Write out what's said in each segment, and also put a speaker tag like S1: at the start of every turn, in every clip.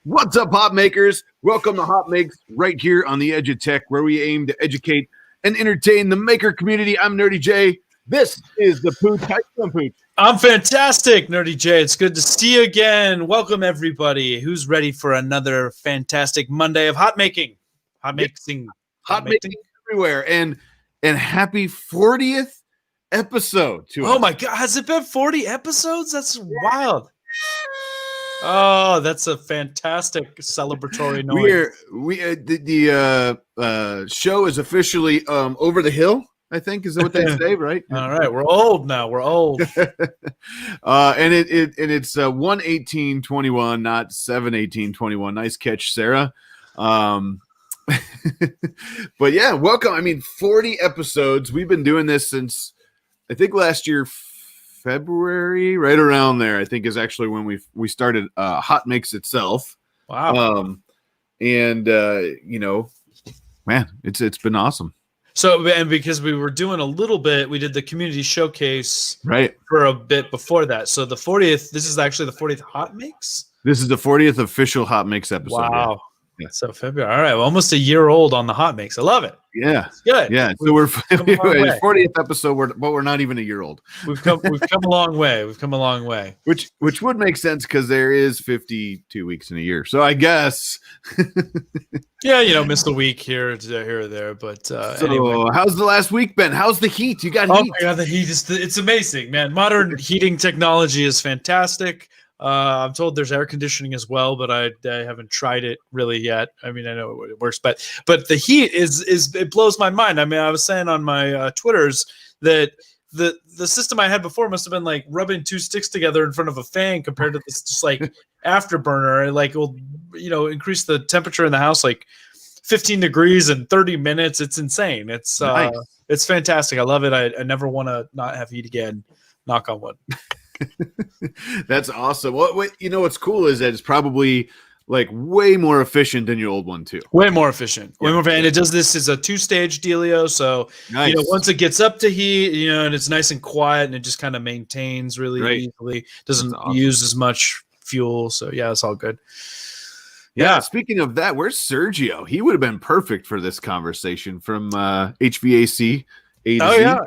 S1: What's up, hot makers? Welcome to HotMakes right here on the edge of tech, where we aim to educate and entertain the maker community. I'm Nerdy J. This is the Pooch. How you doing, Pooch?
S2: I'm fantastic, Nerdy J. It's good to see you again. Welcome, everybody. Who's ready for another fantastic Monday of hot making? Hot making
S1: everywhere. And happy 40th episode to us.
S2: Oh my God, has it been 40 episodes? That's wild. Oh, that's a fantastic celebratory noise.
S1: The show is officially over the hill, I think, is what they say, right?
S2: All right, we're old now. We're old.
S1: And it's 1:18:21, not 7:18:21. Nice catch, Sarah. But yeah, welcome. I mean, 40 episodes. We've been doing this since I think last year, February, right around there, I think is actually when we started HotMakes itself.
S2: Wow.
S1: You know, man, it's been awesome.
S2: So, and because we were doing a little bit, we did the community showcase
S1: right
S2: for a bit before that. So the 40th, this is actually the 40th HotMakes?
S1: This is the 40th official HotMakes episode.
S2: Wow. Yeah. So February. All right. Well, almost a year old on the HotMakes. I love it.
S1: Yeah.
S2: It's good.
S1: Yeah. So we're 40th episode, but we're not even a year old.
S2: We've come a long way. We've come a long way.
S1: Which would make sense because there is 52 weeks in a year. So I guess.
S2: Yeah, missed a week here or there. But anyway.
S1: How's the last week been? How's the heat? You got heat?
S2: Oh my God, the heat it's amazing, man. Modern heating technology is fantastic. I'm told there's air conditioning as well, but I haven't tried it really yet. I mean, I know it works, but the heat is it blows my mind. I mean, I was saying on my Twitters that the system I had before must have been like rubbing two sticks together in front of a fan compared to this just like afterburner. Like will increase the temperature in the house like 15 degrees in 30 minutes. It's insane. It's
S1: nice.
S2: It's fantastic. I love it. I never want to not have heat again. Knock on wood.
S1: That's awesome. What's cool is that it's probably like way more efficient than your old one too.
S2: Way more efficient. And it does this as a 2-stage dealio. So
S1: nice.
S2: Once it gets up to heat, and it's nice and quiet, and it just kind of maintains really easily. Doesn't use as much fuel. So yeah, it's all good.
S1: Yeah. Speaking of that, where's Sergio? He would have been perfect for this conversation from HVAC.
S2: Oh yeah.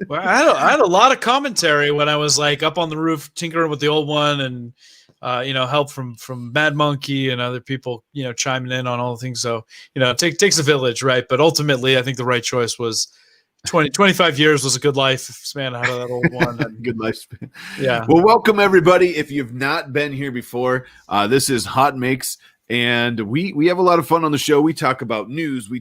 S2: Well, I had a lot of commentary when I was like up on the roof tinkering with the old one, and help from Mad Monkey and other people chiming in on all the things. So it takes a village, right? But ultimately, I think the right choice was 25 years was a good lifespan out of that old one.
S1: Good lifespan.
S2: Yeah.
S1: Well, welcome everybody. If you've not been here before, this is HotMakes. And we have a lot of fun on the show. We talk about news. We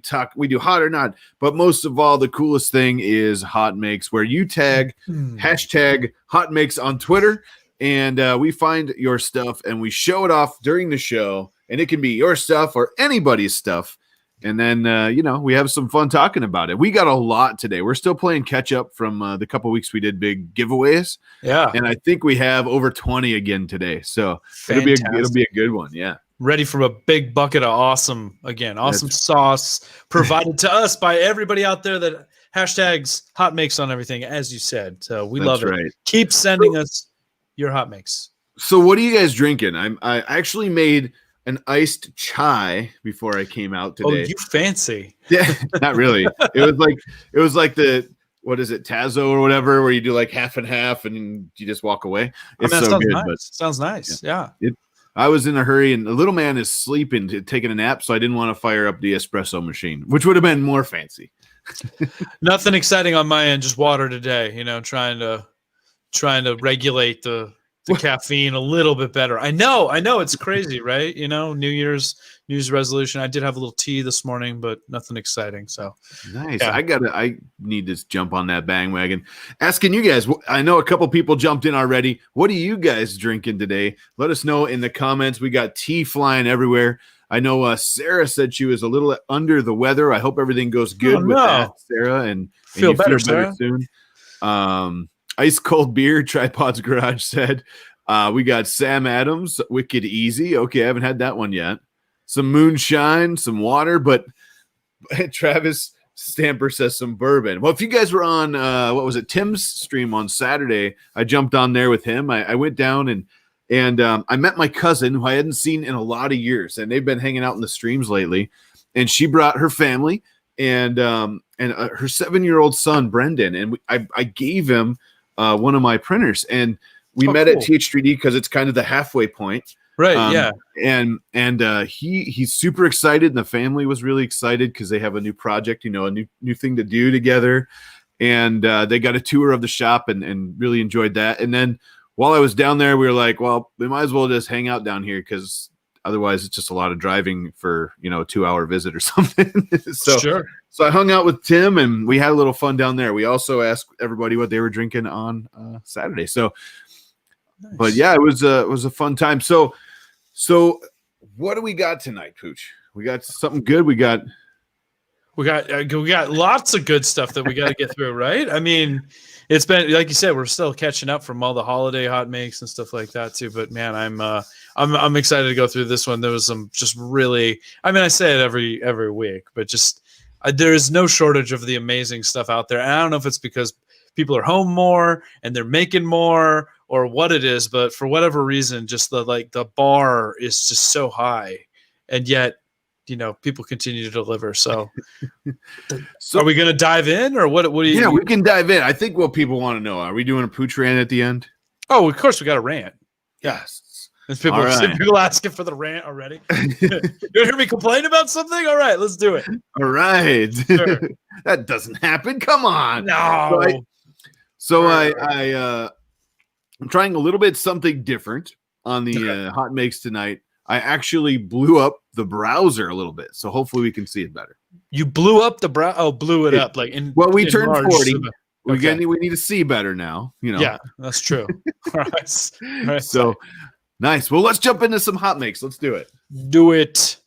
S1: do hot or not. But most of all, the coolest thing is HotMakes, where you tag hashtag HotMakes on Twitter, and we find your stuff and we show it off during the show. And it can be your stuff or anybody's stuff. And then we have some fun talking about it. We got a lot today. We're still playing catch up from the couple weeks we did big giveaways.
S2: Yeah,
S1: and I think we have over 20 again today. So it'll be a good one. Yeah.
S2: Ready for a big bucket of awesome sauce provided to us by everybody out there that hashtags HotMakes on everything, as you said. So we love it. Right. Keep sending us your HotMakes.
S1: So what are you guys drinking? I actually made an iced chai before I came out today.
S2: Oh, you fancy.
S1: Yeah, not really. It was like the, what is it, Tazo or whatever, where you do like half and half and you just walk away. It's so good.
S2: Nice. But sounds nice. Yeah.
S1: I was in a hurry, and the little man is sleeping, taking a nap, so I didn't want to fire up the espresso machine, which would have been more fancy.
S2: Nothing exciting on my end, just water today. Trying to regulate the caffeine a little bit better. I know it's crazy, right? New Year's resolution. I did have a little tea this morning, but nothing exciting. So
S1: nice. Yeah. I need to jump on that bandwagon. Asking you guys, I know a couple people jumped in already. What are you guys drinking today? Let us know in the comments. We got tea flying everywhere. I know Sarah said she was a little under the weather. I hope everything goes good with that, Sarah, and
S2: feel better
S1: soon. Ice cold beer, Tripod's Garage said. We got Sam Adams, Wicked Easy. Okay, I haven't had that one yet. Some moonshine, some water, but Travis Stamper says some bourbon. Well, if you guys were on, Tim's stream on Saturday, I jumped on there with him. I went down and And I met my cousin who I hadn't seen in a lot of years, and they've been hanging out in the streams lately. And she brought her family and her 7-year-old son Brendan, and I gave him one of my printers, and we met
S2: cool.
S1: at TH3D because it's kind of the halfway point,
S2: right? Yeah,
S1: and he's super excited, and the family was really excited because they have a new project, a new thing to do together, and they got a tour of the shop and really enjoyed that. And then while I was down there, we were like, well, we might as well just hang out down here because otherwise it's just a lot of driving for, a 2-hour visit or something. So I hung out with Tim and we had a little fun down there. We also asked everybody what they were drinking on Saturday. So, nice. But yeah, it was a fun time. So what do we got tonight, Pooch? We got something good. We got
S2: lots of good stuff that we got to get through, right? I mean, it's been, like you said, we're still catching up from all the holiday hot makes and stuff like that too. But man, I'm excited to go through this one. There was some just really, I mean, I say it every week, but just there is no shortage of the amazing stuff out there. And I don't know if it's because people are home more and they're making more or what it is, but for whatever reason, just the bar is just so high, and yet, people continue to deliver. So, are we going to dive in or what do you?
S1: Yeah, we can dive in. I think what people want to know, are we doing a Pooch rant at the end?
S2: Oh, of course we got a rant.
S1: Yes.
S2: People asking for the rant already. You hear me complain about something? All right, let's do it.
S1: All right. Sure. That doesn't happen. Come on.
S2: No.
S1: So I'm trying a little bit something different on the hot makes tonight. I actually blew up the browser a little bit, so hopefully we can see it better.
S2: You blew up the browser? Oh, blew it up like in.
S1: Well, we turned 40.
S2: Okay.
S1: We need to see better now.
S2: Yeah, that's true. All right.
S1: So nice. Well, let's jump into some hot makes. Let's do it.
S2: Do it.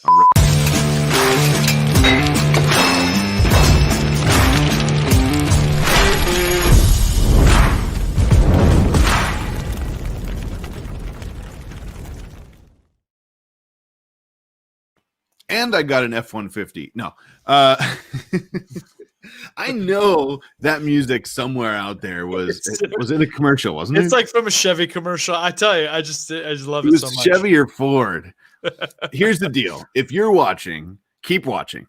S1: All right. And I got an F-150. No. I know that music somewhere out there was in a commercial, wasn't it?
S2: It's like from a Chevy commercial. I tell you, I just love it so much.
S1: Chevy or Ford. Here's the deal. If you're watching, keep watching.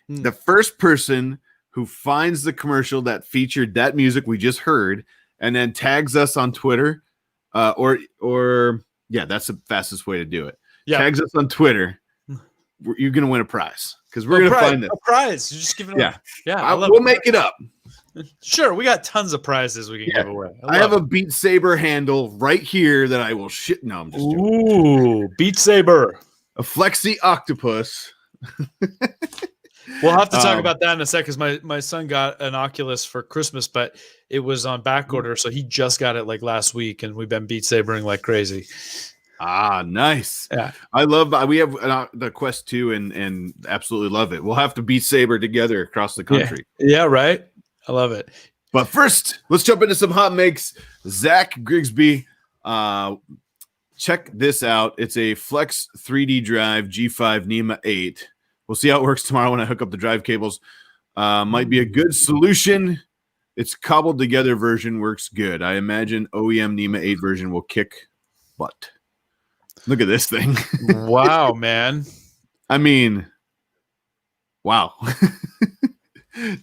S1: The first person who finds the commercial that featured that music we just heard and then tags us on Twitter, or that's the fastest way to do it. Yeah. Tags us on Twitter. You're going to win a prize because we're going to find it.
S2: A prize. You're just giving it away. Yeah.
S1: We'll make it up.
S2: Sure. We got tons of prizes we can give away.
S1: I have a Beat Saber handle right here that I will shit. No, I'm just joking.
S2: Ooh, Beat Saber.
S1: A Flexi Octopus.
S2: We'll have to talk about that in a sec because my son got an Oculus for Christmas, but it was on back order. So he just got it like last week and we've been Beat Sabering like crazy.
S1: Ah, nice.
S2: Yeah.
S1: We have the Quest 2 and absolutely love it. We'll have to Beat Saber together across the country.
S2: Yeah, right. I love it.
S1: But first, let's jump into some hot makes. Zach Grigsby, check this out. It's a Flex 3D Drive G5 NEMA 8. We'll see how it works tomorrow when I hook up the drive cables. Might be a good solution. Its cobbled together version works good. I imagine OEM NEMA 8 version will kick butt. Look at this thing.
S2: Wow, man.
S1: I mean, wow.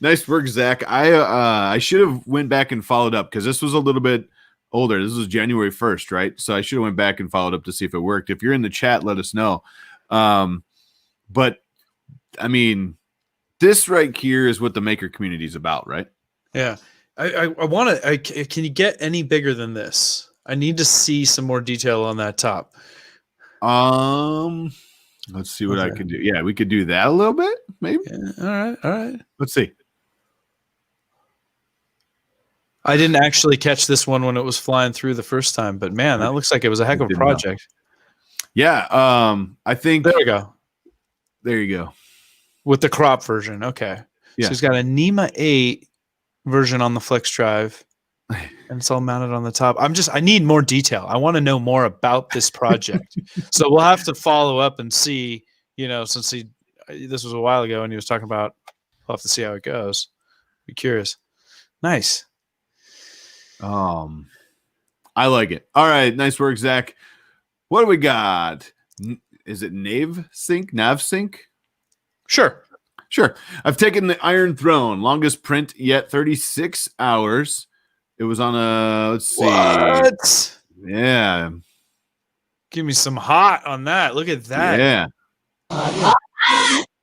S1: Nice work, Zach. I should have went back and followed up because this was a little bit older. This was January 1st, right? So I should have went back and followed up to see if it worked. If you're in the chat, let us know. But I mean, this right here is what the maker community is about, right?
S2: Yeah. I want to. Can you get any bigger than this? I need to see some more detail on that top.
S1: Let's see what I can do. Yeah, we could do that a little bit, maybe.
S2: Yeah, all right.
S1: Let's see.
S2: I didn't actually catch this one when it was flying through the first time, but man, that looks like it was a heck of a project.
S1: Yeah, I think
S2: there we go.
S1: There you go.
S2: With the crop version. Okay. Yeah. So he's got a NEMA 8 version on the Flex Drive. And it's all mounted on the top. I need more detail. I want to know more about this project. So we'll have to follow up and see, since this was a while ago and he was talking about, we'll have to see how it goes. Be curious. Nice.
S1: I like it. All right, nice work, Zach. What do we got? Is it Nav Sync?
S2: Sure.
S1: Sure. I've taken the Iron Throne, longest print yet, 36 hours. It was on let's see.
S2: What?
S1: Yeah.
S2: Give me some hot on that. Look at that.
S1: Yeah.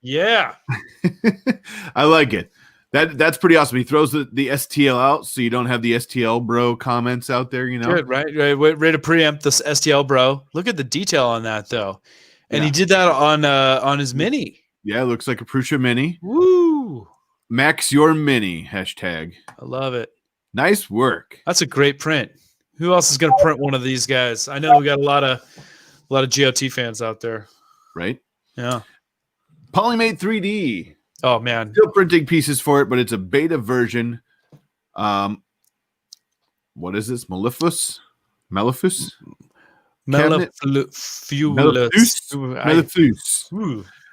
S2: Yeah.
S1: I like it. That's pretty awesome. He throws the STL out so you don't have the STL bro comments out there,
S2: Good, right? Ready to preempt this STL bro. Look at the detail on that though. And he did that on his mini.
S1: Yeah, it looks like a Prusa Mini.
S2: Woo!
S1: Max your Mini hashtag.
S2: I love it.
S1: Nice work.
S2: That's a great print. Who else is going to print one of these guys? I know we got a lot of GOT fans out there.
S1: Right?
S2: Yeah.
S1: Polymate 3D.
S2: Oh man.
S1: Still printing pieces for it, but it's a beta version. What is this? Maleficus?
S2: Maleficus.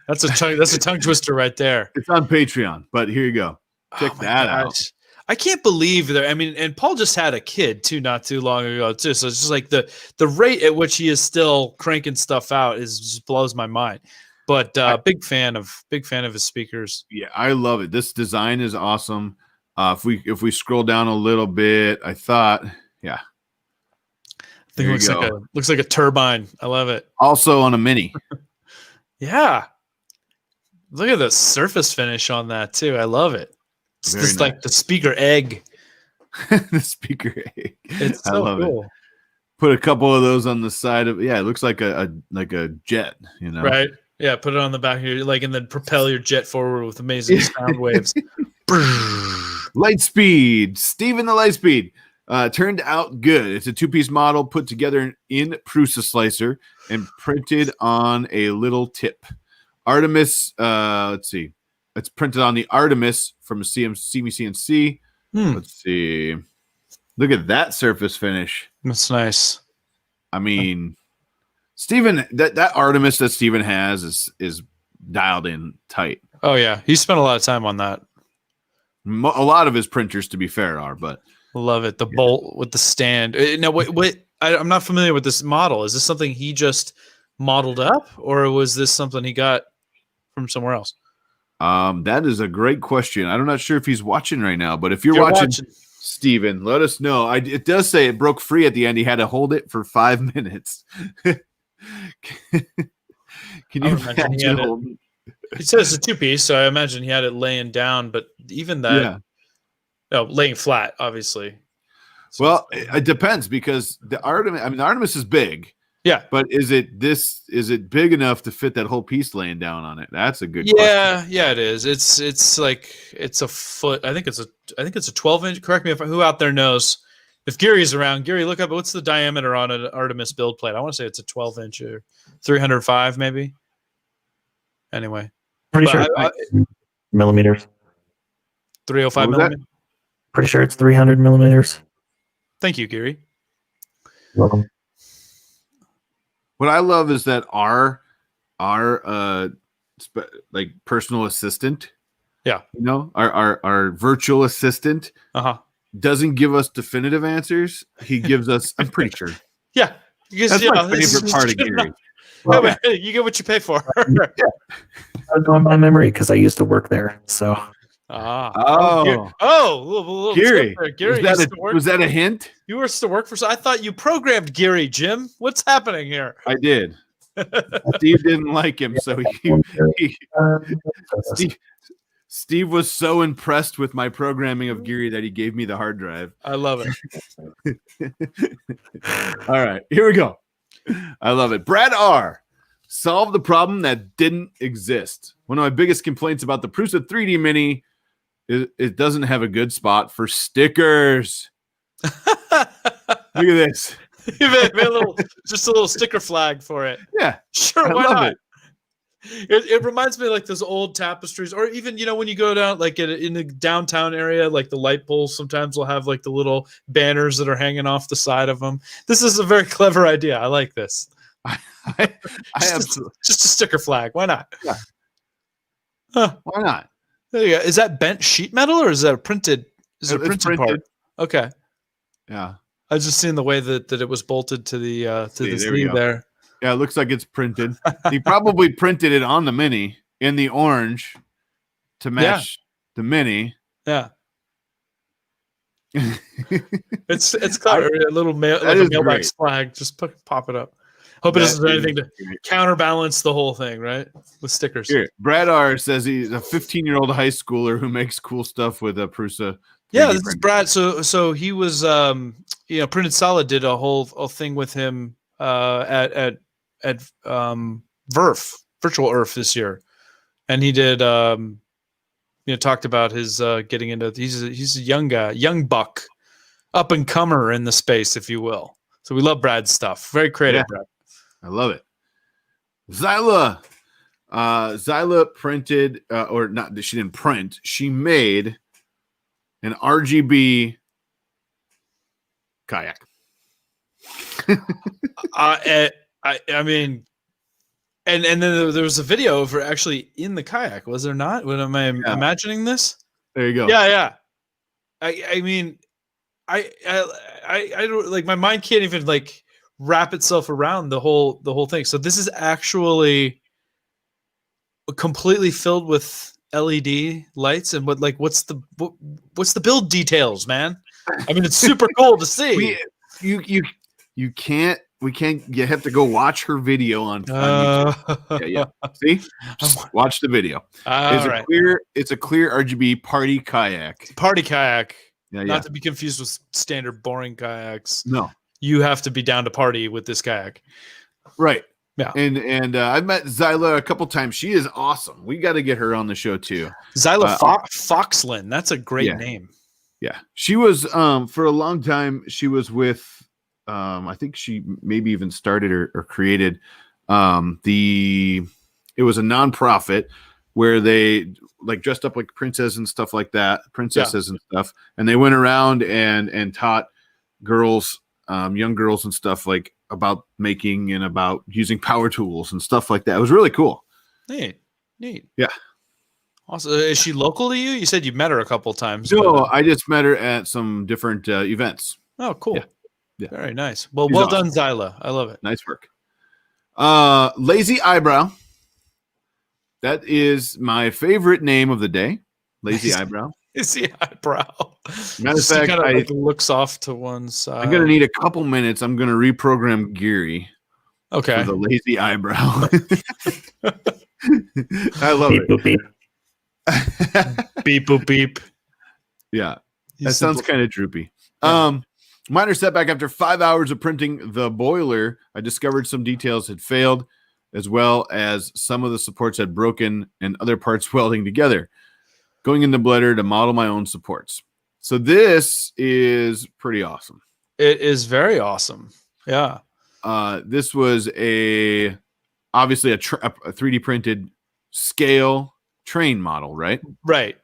S2: That's a tongue twister right there.
S1: It's on Patreon, but here you go. Check that out.
S2: I can't believe that. I mean, and Paul just had a kid too, not too long ago too. So it's just like the rate at which he is still cranking stuff out just blows my mind. But big fan of his speakers.
S1: Yeah, I love it. This design is awesome. If we scroll down a little bit, I thought, yeah.
S2: I think it looks like a turbine. I love it.
S1: Also on a Mini.
S2: Yeah. Look at the surface finish on that too. I love it. It's
S1: Very
S2: just
S1: nice.
S2: like the speaker egg.
S1: The speaker egg.
S2: It's so
S1: I love
S2: cool.
S1: it. Put a couple of those on the side of it looks like a jet, you know.
S2: Right. Yeah, put it on the back of your and then propel your jet forward with amazing sound waves.
S1: Lightspeed. Steven the Lightspeed. Turned out good. It's a 2-piece model put together in Prusa Slicer and printed on a little tip. Artemis, let's see. It's printed on the Artemis from a CMC. Let's see. Look at that surface finish.
S2: That's nice.
S1: I mean, Steven, that Artemis that Steven has is dialed in tight.
S2: Oh, yeah. He spent a lot of time on that.
S1: A lot of his printers, to be fair, are, but
S2: love it. The bolt with the stand. Now, wait. I'm not familiar with this model. Is this something he just modeled up, or was this something he got from somewhere else?
S1: That is a great question. I'm not sure if he's watching right now, but if you're watching, Steven, let us know. It does say it broke free at the end. He had to hold it for 5 minutes. Can you imagine?
S2: It says it's a 2-piece, so I imagine he had it laying down, but even that, laying flat, obviously. So
S1: well, it depends because the Artemis is big.
S2: Yeah.
S1: But is it big enough to fit that whole piece laying down on it? That's a good question.
S2: Yeah, it is. It's like it's a foot. I think it's a 12-inch. Correct me if who out there knows. If Gary's around, Gary, look up what's the diameter on an Artemis build plate. I want to say it's a 12-inch or 305 maybe. Anyway.
S3: Pretty sure millimeters.
S2: 305 millimeters.
S3: Pretty sure it's 300 millimeters.
S2: Thank you, Gary.
S3: You're welcome.
S1: What I love is that our like personal assistant, our virtual assistant, doesn't give us definitive answers. He gives us. I'm pretty sure.
S2: Yeah, because,
S1: that's my favorite part of Gary.
S2: Well, you get what you pay for.
S3: I was going by memory because I used to work there. So.
S2: Little
S1: Gary.
S2: Gary,
S1: was that a hint?
S2: You were to work for. I thought you programmed Gary, Jim. What's happening here?
S1: I did. Steve didn't like him, so Steve was so impressed with my programming of Gary that he gave me the hard drive.
S2: I love it.
S1: All right, here we go. I love it. Brad R. Solve the problem that didn't exist. One of my biggest complaints about the Prusa 3D Mini is it doesn't have a good spot for stickers. Look at this.
S2: Just a little sticker flag for it.
S1: Yeah.
S2: Sure, why not? It reminds me of like those old tapestries, or even, when you go down like in the downtown area, like the light poles sometimes will have like the little banners that are hanging off the side of them. This is a very clever idea. I like this. Just a sticker flag. Why not?
S1: Yeah. Why not?
S2: There you go. Is that bent sheet metal or is that a printed? Is it a printed part? Okay.
S1: Yeah.
S2: I was just seeing the way that it was bolted to the
S1: there we
S2: sleeve
S1: go.
S2: there.
S1: Yeah, it looks like it's printed. He probably printed it on the Mini in the orange to match the Mini.
S2: Yeah. It's clever. A little like a mailbox flag. Just pop it up. Hope it doesn't do anything to counterbalance the whole thing, right? With stickers.
S1: Here, Brad R says he's a 15-year-old high schooler who makes cool stuff with a Prusa.
S2: Yeah, this is Brad. So he was Printed Solid did a whole thing with him at VERF, Virtual Earth this year, and he did talked about his getting into. He's a young guy, young buck, up and comer in the space, if you will. So we love Brad's stuff. Very creative, Brad.
S1: I love it. Zyla printed or not. She didn't print. She made an RGB kayak.
S2: I mean. And then there was a video of her actually in the kayak, was there not? What am I imagining this?
S1: There you go.
S2: Yeah. I mean, I don't like, my mind can't even like wrap itself around the whole thing. So this is actually completely filled with LED lights, and what's the build details, man? I mean, it's super cool to see.
S1: You can't. We can't. You have to go watch her video on YouTube. Yeah. See, just watch the video. It's a clear RGB party kayak.
S2: Party kayak.
S1: Yeah.
S2: Not to be confused with standard boring kayaks.
S1: No,
S2: you have to be down to party with this kayak.
S1: Right.
S2: Yeah.
S1: And I've met Zyla a couple times. She is awesome. We got to get her on the show too.
S2: Zyla Foxlin. That's a great name.
S1: Yeah. She was for a long time. She was with. I think she maybe even started or created it was a nonprofit where they like dressed up like princesses and stuff, and stuff, and they went around and taught girls, young girls and stuff, like about making and about using power tools and stuff like that. It was really cool.
S2: Neat.
S1: Yeah.
S2: Also, is she local to you? You said you met her a couple of times.
S1: No, I just met her at some different events.
S2: Oh, cool.
S1: Yeah.
S2: Very nice. Well, well done, Zyla. I love it.
S1: Nice work. Lazy Eyebrow. That is my favorite name of the day. Lazy Eyebrow.
S2: Lazy Eyebrow.
S1: Matter of fact,
S2: kind of looks off to one side.
S1: I'm going to need a couple minutes. I'm going to reprogram Geary.
S2: Okay.
S1: For the Lazy Eyebrow. I love it.
S3: Boop, beep.
S2: Beep, boop, beep.
S1: Yeah. That sounds kind of droopy. Yeah. Minor setback. After 5 hours of printing the boiler, I discovered some details had failed, as well as some of the supports had broken and other parts welding together. Going in the blender to model my own supports. So this is pretty awesome.
S2: It is very awesome. Yeah.
S1: This was obviously a 3D printed scale train model, right?
S2: Right.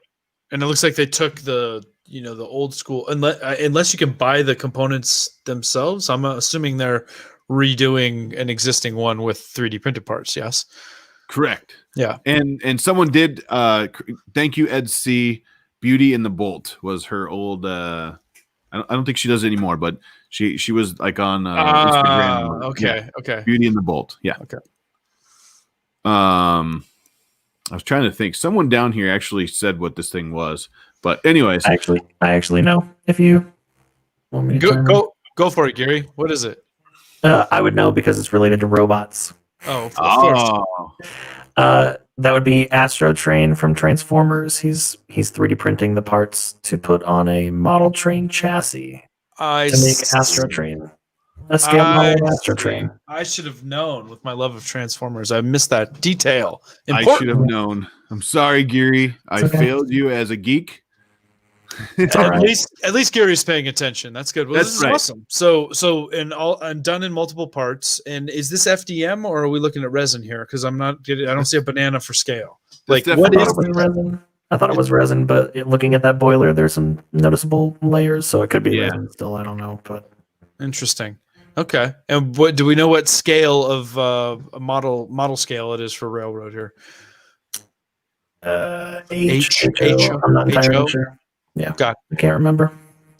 S2: And it looks like they took the old school, unless you can buy the components themselves. I'm assuming they're redoing an existing one with 3D printed parts. Yes.
S1: Correct.
S2: Yeah.
S1: And someone did, thank you, Ed C. Beauty in the Bolt was her old, I don't think she does it anymore, but she was like on Instagram.
S2: Okay. Okay.
S1: Beauty in the Bolt. Yeah.
S2: Okay.
S1: I was trying to think. Someone down here actually said what this thing was. But anyways,
S3: I actually know. If you want me to
S2: go for it, Gary. What is it?
S3: I would know because it's related to robots.
S2: Oh, of course.
S3: That would be Astro Train from Transformers. He's 3D printing the parts to put on a model train chassis to make Astro Train. A scale model Astro Train.
S2: I should have known with my love of Transformers. I missed that detail.
S1: I should have known. I'm sorry, Geary. I failed you as a geek.
S2: At least Gary's paying attention. That's good. Well, this is awesome. So and done in multiple parts. And is this FDM or are we looking at resin here? Because I don't see a banana for scale. Like what is
S3: resin? I thought it was resin, but looking at that boiler, there's some noticeable layers, so it could be resin still. I don't know, but
S2: interesting. Okay. And what do we know? What scale of a model scale it is for railroad here?
S3: I'm not entirely sure. Yeah, I can't remember.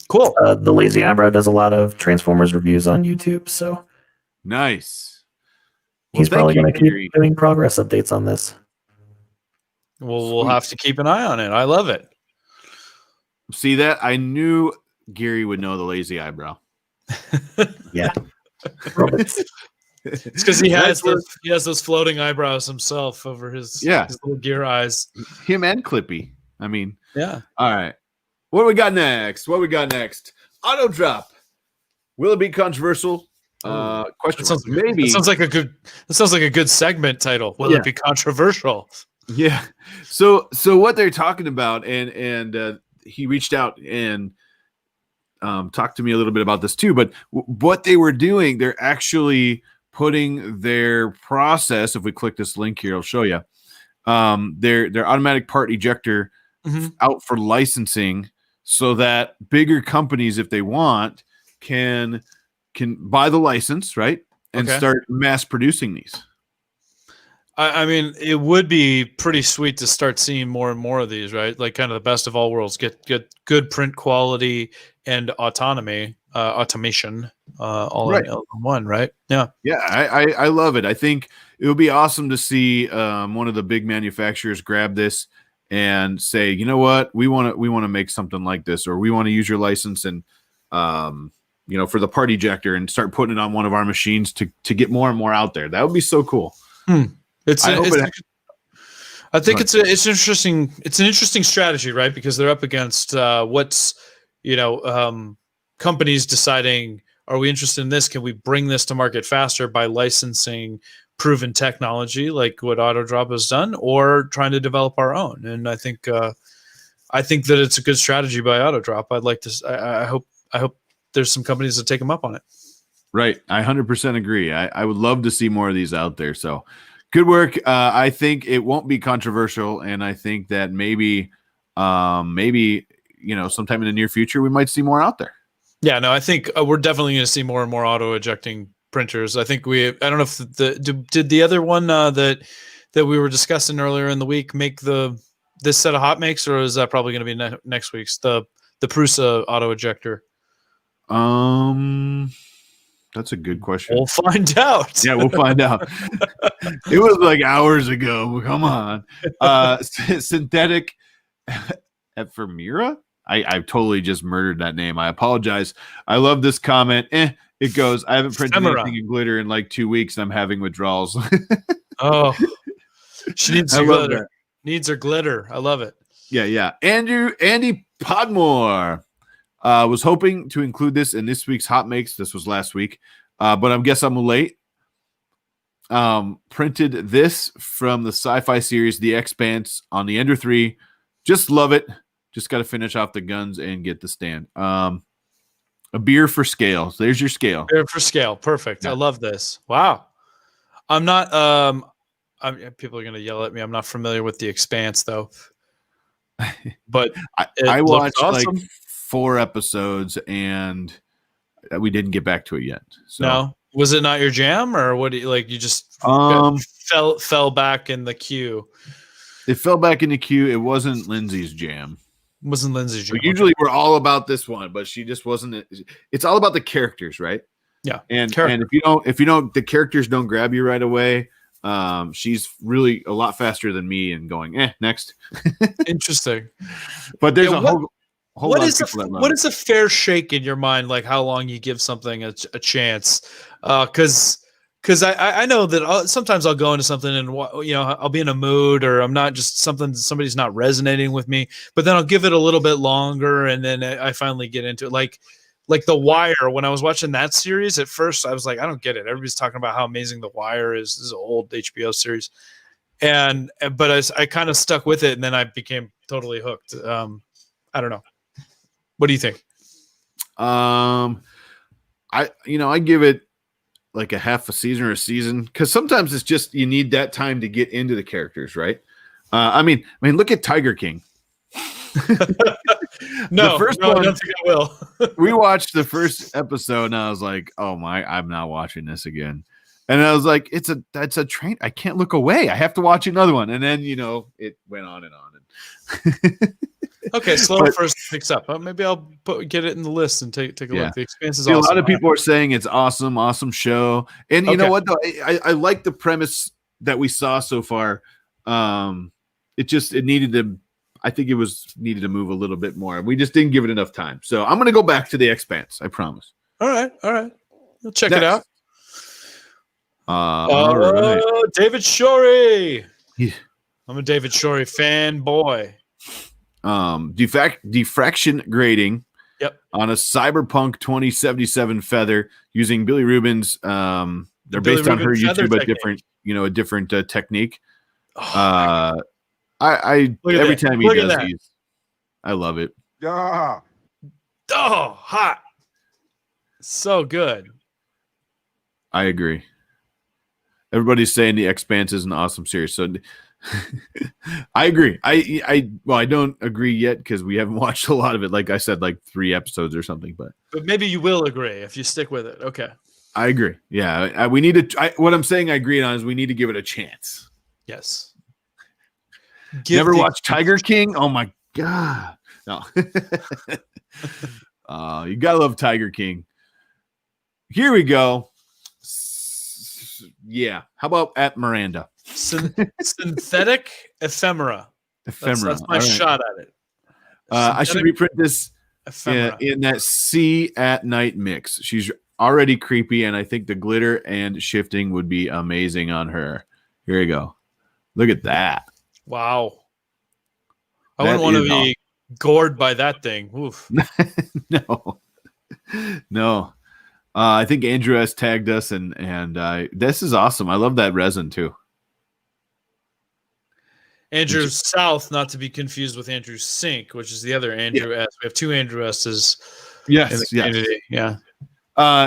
S2: Cool.
S3: The Lazy Eyebrow does a lot of Transformers reviews on YouTube, so
S1: Nice.
S3: he's probably going to keep doing progress updates on this.
S2: Well, we'll have to keep an eye on it. I love it.
S1: See that? I knew Gary would know the Lazy Eyebrow.
S3: Yeah.
S2: It's because he has those floating eyebrows himself over his little gear eyes.
S1: Him and Clippy. I mean,
S2: yeah.
S1: All right. What do we got next? Auto drop. Will it be controversial? Question. Maybe.
S2: That sounds like a good segment title. Will it be controversial?
S1: Yeah. So what they're talking about, and he reached out and talked to me a little bit about this too. But what they were doing, they're actually putting their process. If we click this link here, I'll show you. Their automatic part ejector out for licensing, so that bigger companies, if they want, can buy the license, right, and start mass producing these.
S2: I mean, it would be pretty sweet to start seeing more and more of these, right? Like kind of the best of all worlds, get good print quality and automation, all in one, right? Yeah.
S1: Yeah, I love it. I think it would be awesome to see one of the big manufacturers grab this and say, you know what, we want to make something like this, or we want to use your license and for the part ejector and start putting it on one of our machines to get more and more out there. That would be so cool.
S2: I think it's an interesting strategy, right? Because they're up against companies deciding, are we interested in this? Can we bring this to market faster by licensing proven technology like what AutoDrop has done, or trying to develop our own? And I think that it's a good strategy by AutoDrop. I'd like to. I hope there's some companies that take them up on it.
S1: Right, I 100% agree. I would love to see more of these out there. So. Good work. I think it won't be controversial, and I think that maybe sometime in the near future we might see more out there.
S2: Yeah, no, I think we're definitely going to see more and more auto-ejecting printers. I think I don't know if did the other one that we were discussing earlier in the week make this set of HotMakes, or is that probably going to be next week's the Prusa auto-ejector?
S1: That's a good question.
S2: We'll find out.
S1: Yeah, we'll find out. It was like hours ago. Come on. Synthetic Ephemera? I've totally just murdered that name. I apologize. I love this comment. It goes, I haven't printed anything in glitter in like 2 weeks. I'm having withdrawals.
S2: Oh, she needs glitter. Needs her glitter. I love it.
S1: Yeah. Andy Podmore. Was hoping to include this in this week's HotMakes. This was last week, but I guess I'm late. Printed this from the sci-fi series The Expanse on the Ender 3. Just love it. Just got to finish off the guns and get the stand. A beer for scale. So there's your scale.
S2: Beer for scale. Perfect. Yeah. I love this. Wow. I'm not. People are going to yell at me. I'm not familiar with The Expanse though. But
S1: I watched awesome. Like 4 episodes and we didn't get back to it yet. So.
S2: No, was it not your jam, or what? You just fell back in the queue?
S1: It fell back in the queue. It wasn't Lindsay's jam.
S2: Wasn't Lindsay's jam?
S1: Usually we're all about this one, but she just wasn't. It's all about the characters, right?
S2: Yeah,
S1: and if you don't, the characters don't grab you right away. She's really a lot faster than me and going next.
S2: Interesting,
S1: but there's
S2: what is a fair shake in your mind? Like how long you give something a chance? Because I know that sometimes I'll go into something and I'll be in a mood, or I'm not, just somebody's not resonating with me, but then I'll give it a little bit longer, and then I finally get into it. Like The Wire. When I was watching that series, at first I was like, I don't get it. Everybody's talking about how amazing The Wire is. This is an old HBO series, but I kind of stuck with it, and then I became totally hooked. I don't know. What do you think?
S1: I give it like a half a season or a season, because sometimes it's just you need that time to get into the characters, right? I mean, look at Tiger King.
S2: No, I don't think I will.
S1: We watched the first episode, and I was like, "Oh my, I'm not watching this again." And I was like, "That's a train. I can't look away. I have to watch another one." And then it went on and on.
S2: Okay, slow first picks up. Maybe I'll get it in the list and take a look. The Expanse is awesome.
S1: A lot of people are saying it's awesome show. And you know what, though? I like the premise that we saw so far. It needed to. I think it needed to move a little bit more. We just didn't give it enough time. So I'm going to go back to the Expanse. I promise.
S2: All right. We'll check it out.
S1: All right.
S2: David Shorey.
S1: Yeah.
S2: I'm a David Shorey fanboy.
S1: Diffraction grading.
S2: Yep.
S1: On a Cyberpunk 2077 feather using Billy Rubin's. They're based on her YouTube, but different. A different technique. I every time he does these, I love it.
S2: Oh, hot. So good.
S1: I agree. Everybody's saying the Expanse is an awesome series. So I agree. I don't agree yet because we haven't watched a lot of it. Like I said, like 3 episodes or something, but
S2: maybe you will agree if you stick with it. Okay.
S1: I agree. Yeah. We need to, what I'm saying I agree on is we need to give it a chance.
S2: Yes.
S1: Never watched Tiger King? Oh my God. No. You gotta love Tiger King. Here we go. Yeah. How about at Miranda?
S2: Synthetic ephemera. That's my shot at it.
S1: I should reprint this in that sea at night mix. She's already creepy, and I think the glitter and shifting would be amazing on her. Here you go. Look at that.
S2: Wow. I wouldn't want to be gored by that thing. Oof.
S1: No. I think Andrew has tagged us, and this is awesome. I love that resin too.
S2: Andrew South, not to be confused with Andrew Sink, which is the other Andrew S. We have 2 Andrew S's.
S1: Yes.
S2: Yeah.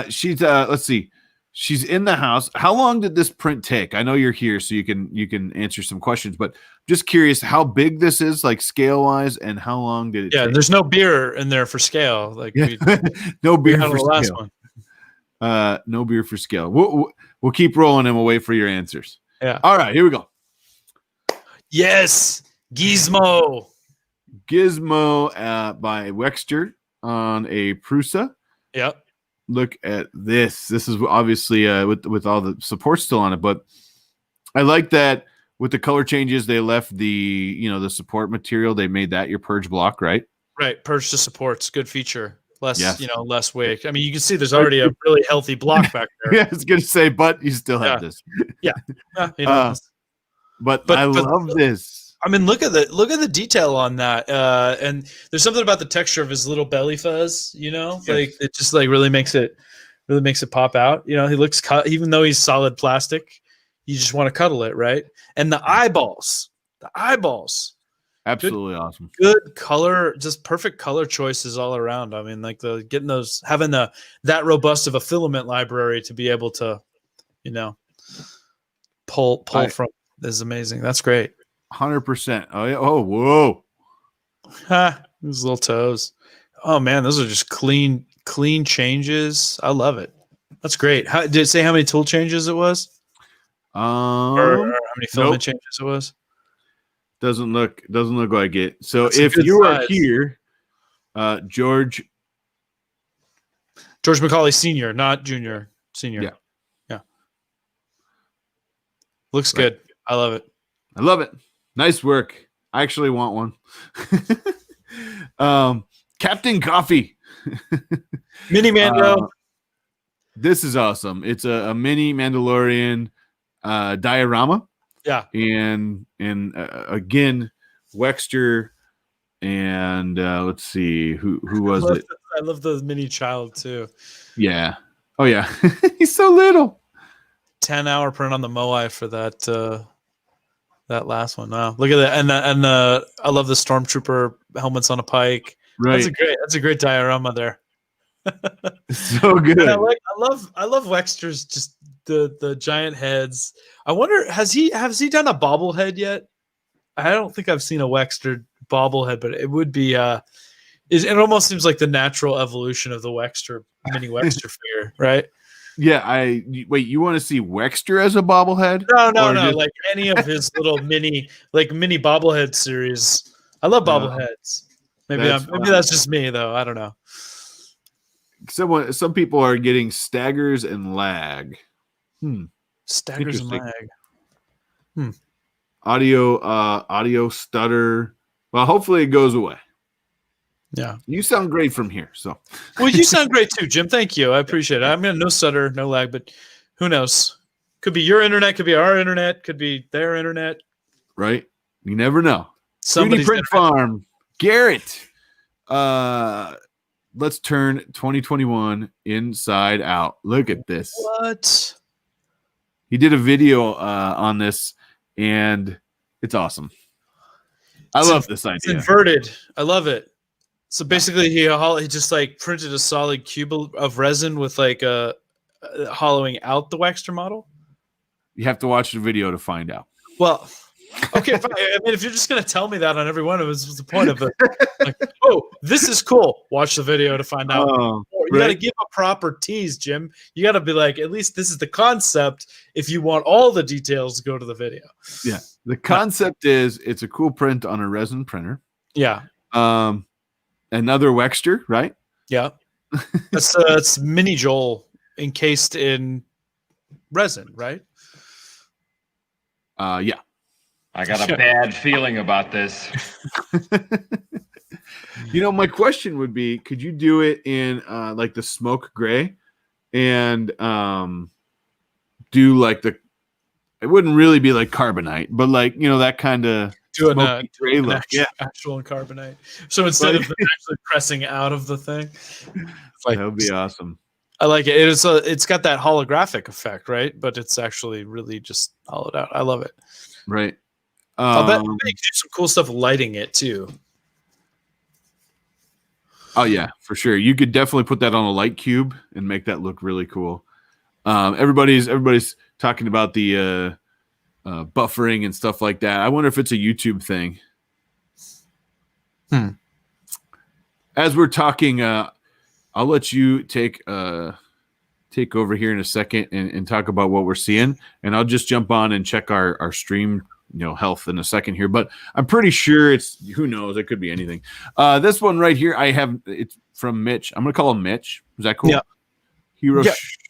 S1: She's let's see. She's in the house. How long did this print take? I know you're here, so you can answer some questions, but just curious how big this is, like scale wise, and how long did it take?
S2: There's no beer in there for scale. Like
S1: no beer for
S2: the last
S1: scale. One. No beer for scale. We'll keep rolling and we'll wait for your answers.
S2: Yeah.
S1: All right, here we go.
S2: Yes, Gizmo
S1: by Wexter on a Prusa.
S2: Yep.
S1: Look at this. This is obviously with all the support still on it, but I like that with the color changes, they left the the support material. They made that your purge block, right?
S2: Right. Purge to supports. Good feature. Less less weight. I mean, you can see there's already a really healthy block back there.
S1: Yeah, I was gonna say, but you still have this.
S2: Yeah.
S1: But I love this.
S2: I mean, look at the detail on that. And there's something about the texture of his little belly fuzz, yes. Like it just like really makes it pop out. He looks even though he's solid plastic, you just want to cuddle it, right? And the eyeballs.
S1: Absolutely awesome.
S2: Good color, just perfect color choices all around. I mean, like having that robust of a filament library to be able to, pull from is amazing. That's great.
S1: 100%. Oh yeah. Oh whoa.
S2: Those little toes. Oh man, those are just clean changes. I love it. That's great. Did it say how many tool changes it was? Or how many filament changes it was?
S1: Doesn't look like it. So that's if you are here, George
S2: McCauley Sr., not Junior, Senior. Yeah. Looks good. I love it. Nice work. I actually want one.
S1: Captain Coffee.
S2: Mini Mando.
S1: This is awesome. It's a mini Mandalorian diorama.
S2: Yeah.
S1: And again, Wexter and let's see who was it?
S2: I love the mini child too.
S1: Yeah. Oh yeah. He's so little.
S2: 10-hour print on the Moai for that last one. Wow. Look at that. And I love the Stormtrooper helmets on a pike.
S1: Right.
S2: That's a great diorama there.
S1: So good.
S2: And I love Wexter's just the giant heads. I wonder has he done a bobblehead yet? I don't think I've seen a Wexter bobblehead, but it would be it almost seems like the natural evolution of the mini Wexter figure, right?
S1: Yeah, you want to see Wexter as a bobblehead?
S2: No, like any of his little mini bobblehead series. I love bobbleheads. Maybe that's just me though. I don't know.
S1: Some people are getting staggers and lag.
S2: Staggers and lag.
S1: Audio stutter. Well, hopefully it goes away.
S2: Yeah.
S1: You sound great from here. So.
S2: Well, you sound great too, Jim. Thank you. I appreciate it. I mean, no stutter, no lag, but who knows? Could be your internet, could be our internet, could be their internet.
S1: Right? You never know.
S2: Somebody's
S1: 3D Print Farm. Garrett. Let's turn 2021 inside out. Look at this.
S2: What?
S1: He did a video on this, and it's awesome. I love this idea.
S2: It's inverted. I love it. So basically, he just like printed a solid cube of resin with like a hollowing out the Wexter model.
S1: You have to watch the video to find out.
S2: Well, okay, fine. I mean, if you're just gonna tell me that on every one of us, what's the point of it? Like, oh, this is cool. Watch the video to find out. You got to give a proper tease, Jim. You got to be like, at least this is the concept. If you want all the details, go to the video.
S1: Yeah, the concept is it's a cool print on a resin printer.
S2: Yeah.
S1: Another Wexter, right?
S2: Yeah. That's Mini Joel encased in resin, right?
S1: Yeah.
S4: I got a bad feeling about this.
S1: My question would be, could you do it in like the smoke gray and do like it wouldn't really be like carbonite, but like, that kind of smoky gray look.
S2: Actual carbonite. So instead of actually pressing out of the thing,
S1: that would be awesome.
S2: I like it. It's got that holographic effect, right? But it's actually really just hollowed out. I love it.
S1: Right.
S2: I'll bet you can do some cool stuff lighting it too.
S1: Oh yeah, for sure. You could definitely put that on a light cube and make that look really cool. Everybody's talking about the buffering and stuff like that. I wonder if it's a YouTube thing. As we're talking, I'll let you take over here in a second and talk about what we're seeing, and I'll just jump on and check our stream health in a second here, but I'm pretty sure who knows, it could be anything. This one right here, it's from Mitch. I'm gonna call him Mitch. Is that cool?
S2: Yeah.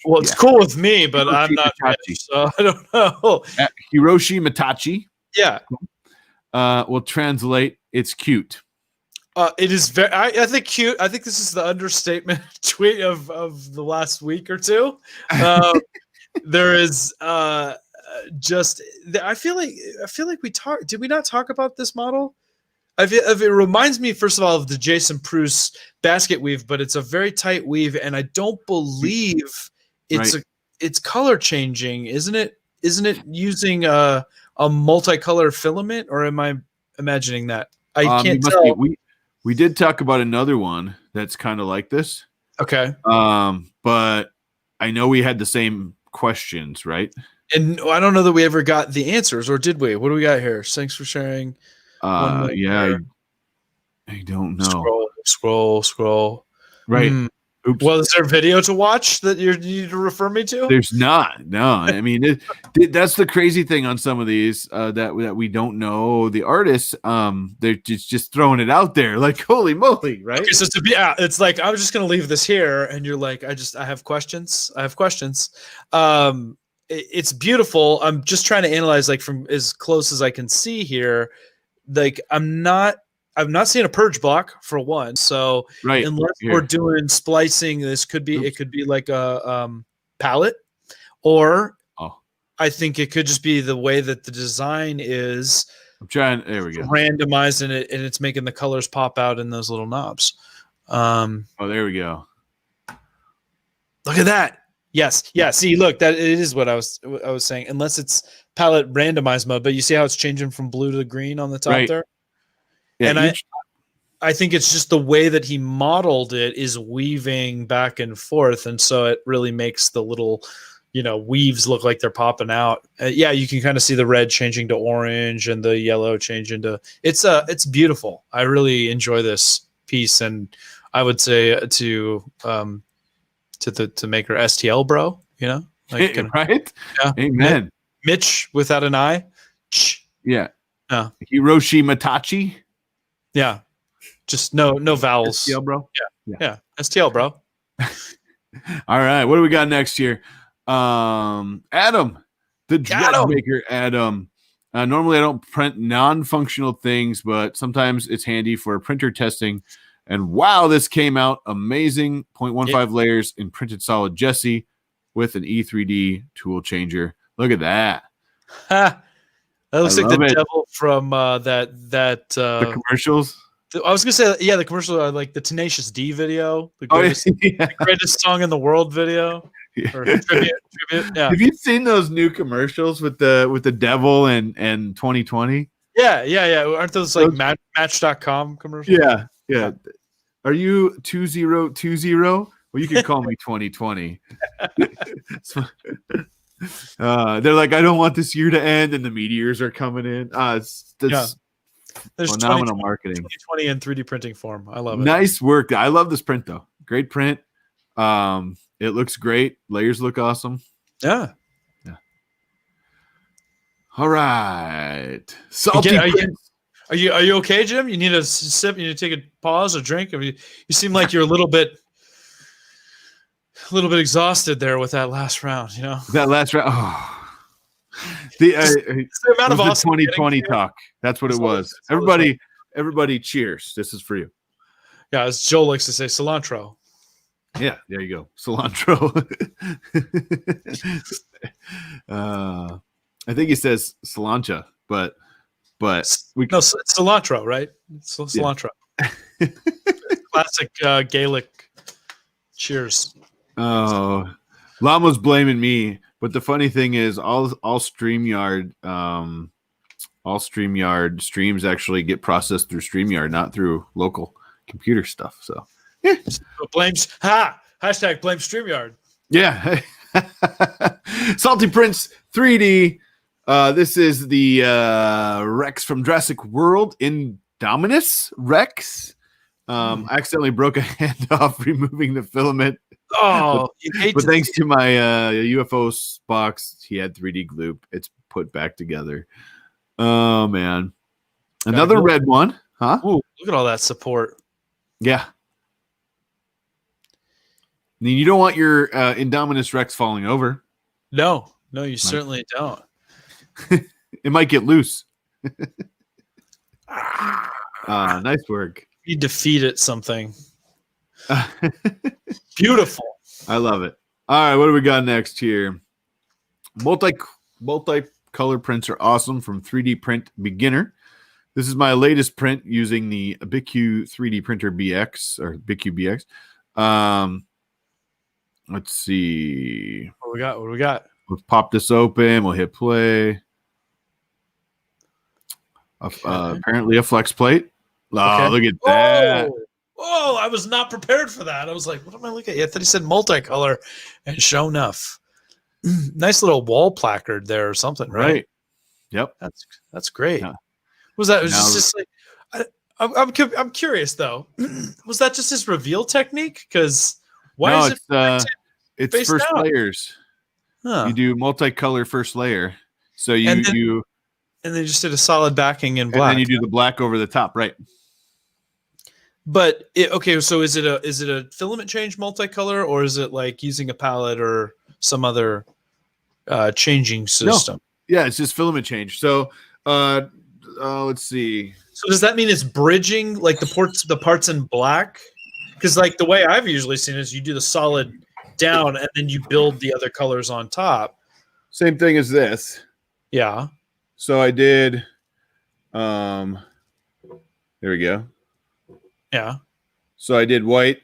S2: Well, it's cool with me, but I'm not Mitch, so I don't know.
S1: Hiroshi Matachi.
S2: Yeah.
S1: Will translate, it's cute.
S2: It is very. I think cute. I think this is the understatement tweet of the last week or two. There is just. I feel like we talked. Did we not talk about this model? It reminds me, first of all, of the Jason Pruess basket weave, but it's a very tight weave, and I don't believe it's color changing, isn't it? Isn't it using a multicolor filament, or am I imagining that? I can't tell.
S1: We did talk about another one that's kind of like this.
S2: Okay.
S1: But I know we had the same questions, right?
S2: And I don't know that we ever got the answers, or did we? What do we got here? Thanks for sharing.
S1: Yeah, I don't know.
S2: Scroll.
S1: Right.
S2: Oops. Well, is there a video to watch that you need to refer me to?
S1: There's not. No, I mean that's the crazy thing on some of these that we don't know the artists. They're just throwing it out there, like holy moly, right?
S2: Okay, so it's like I was just gonna leave this here, and you're like, I have questions. It's beautiful. I'm just trying to analyze like from as close as I can see here. Like I've not seen a purge block for one. So unless we're doing splicing, it could be like a palette, or I think it could just be the way that the design is.
S1: There we go.
S2: Randomizing it, and it's making the colors pop out in those little knobs.
S1: There we go.
S2: Look at that. Yes. Yeah. See, look, that it is what I was saying. Unless it's palette randomized mode, but you see how it's changing from blue to green on the top there. Yeah, and I think it's just the way that he modeled it is weaving back and forth, and so it really makes the little, weaves look like they're popping out. You can kind of see the red changing to orange and the yellow changing to. It's beautiful. I really enjoy this piece, and I would say to maker STL bro, right?
S1: Yeah. Amen.
S2: Mitch without an I.
S1: Yeah. Hiroshi Matachi.
S2: Yeah. Just no vowels.
S1: STL, bro.
S2: Yeah. STL, bro.
S1: All right, what do we got next here? Adam, the Dreadmaker Adam. Normally I don't print non-functional things, but sometimes it's handy for printer testing. And wow, this came out amazing. 0.15 layers in printed solid Jesse with an E3D tool changer. Look at that.
S2: That looks like the devil from the
S1: commercials.
S2: I was gonna say, the commercial, like the Tenacious D video, the greatest song in the world video, or tribute. Yeah.
S1: Have you seen those new commercials with the devil and 2020?
S2: Yeah. Aren't those like Match.com commercials?
S1: Yeah. Are you 2020? Well, you can call me 2020. They're like, I don't want this year to end, and the meteors are coming in. There's phenomenal marketing.
S2: 2020 in 3D printing form. I love it.
S1: Nice work. I love this print though. Great print. It looks great. Layers look awesome.
S2: Yeah.
S1: All right. Salty
S2: Are you okay, Jim? You need a sip? You need to take a pause or drink? You seem like you're a little bit exhausted there with that last round, you know?
S1: That last round. Oh. The amount of 2020 talk. That's what it was. Everybody cheers. This is for you.
S2: Yeah, as Joe likes to say, cilantro.
S1: Yeah, there you go. Cilantro. I think he says cilantro, but
S2: cilantro, right? Cilantro. Yeah. Classic Gaelic cheers.
S1: Oh, Llama's blaming me. But the funny thing is, all StreamYard streams actually get processed through StreamYard, not through local computer stuff. So,
S2: hashtag blame StreamYard.
S1: Yeah. Salty Prince 3D. This is the Rex from Jurassic World, Indominus Rex. I accidentally broke a hand off removing the filament.
S2: Oh,
S1: but thanks to my UFO box, he had 3D glue. It's put back together. Oh man, another red one, huh?
S2: Ooh, look at all that support.
S1: Yeah. I mean, you don't want your Indominus Rex falling over.
S2: No, you certainly don't.
S1: It might get loose. Nice work.
S2: You defeated something. Beautiful.
S1: I love it. All right, what do we got next here? Multi-color prints are awesome from 3D Print Beginner. This is my latest print using the BitQ 3D Printer BX or BitQ BX. Let's see.
S2: What we got?
S1: Let's pop this open. We'll hit play. Apparently a flex plate. Oh, look at that.
S2: Oh, I was not prepared for that. I was like, what am I looking at? I thought he said multicolor, and sure enough, nice little wall placard there or something, right?
S1: Yep.
S2: That's great. Yeah. Was that? It was just like, I'm curious though. Was that just his reveal technique? Because why is
S1: it's first
S2: down?
S1: layers.
S2: Huh.
S1: You do multicolor first layer, so you
S2: and then just did a solid backing in black.
S1: And then you do the black over the top, right?
S2: But so is it a filament change multicolor, or is it like using a palette or some other changing system?
S1: No. Yeah, it's just filament change. So let's see.
S2: So does that mean it's bridging like the parts in black? Because like the way I've usually seen it is you do the solid down and then you build the other colors on top.
S1: Same thing as this.
S2: Yeah.
S1: So I did. There we go.
S2: Yeah.
S1: So I did white,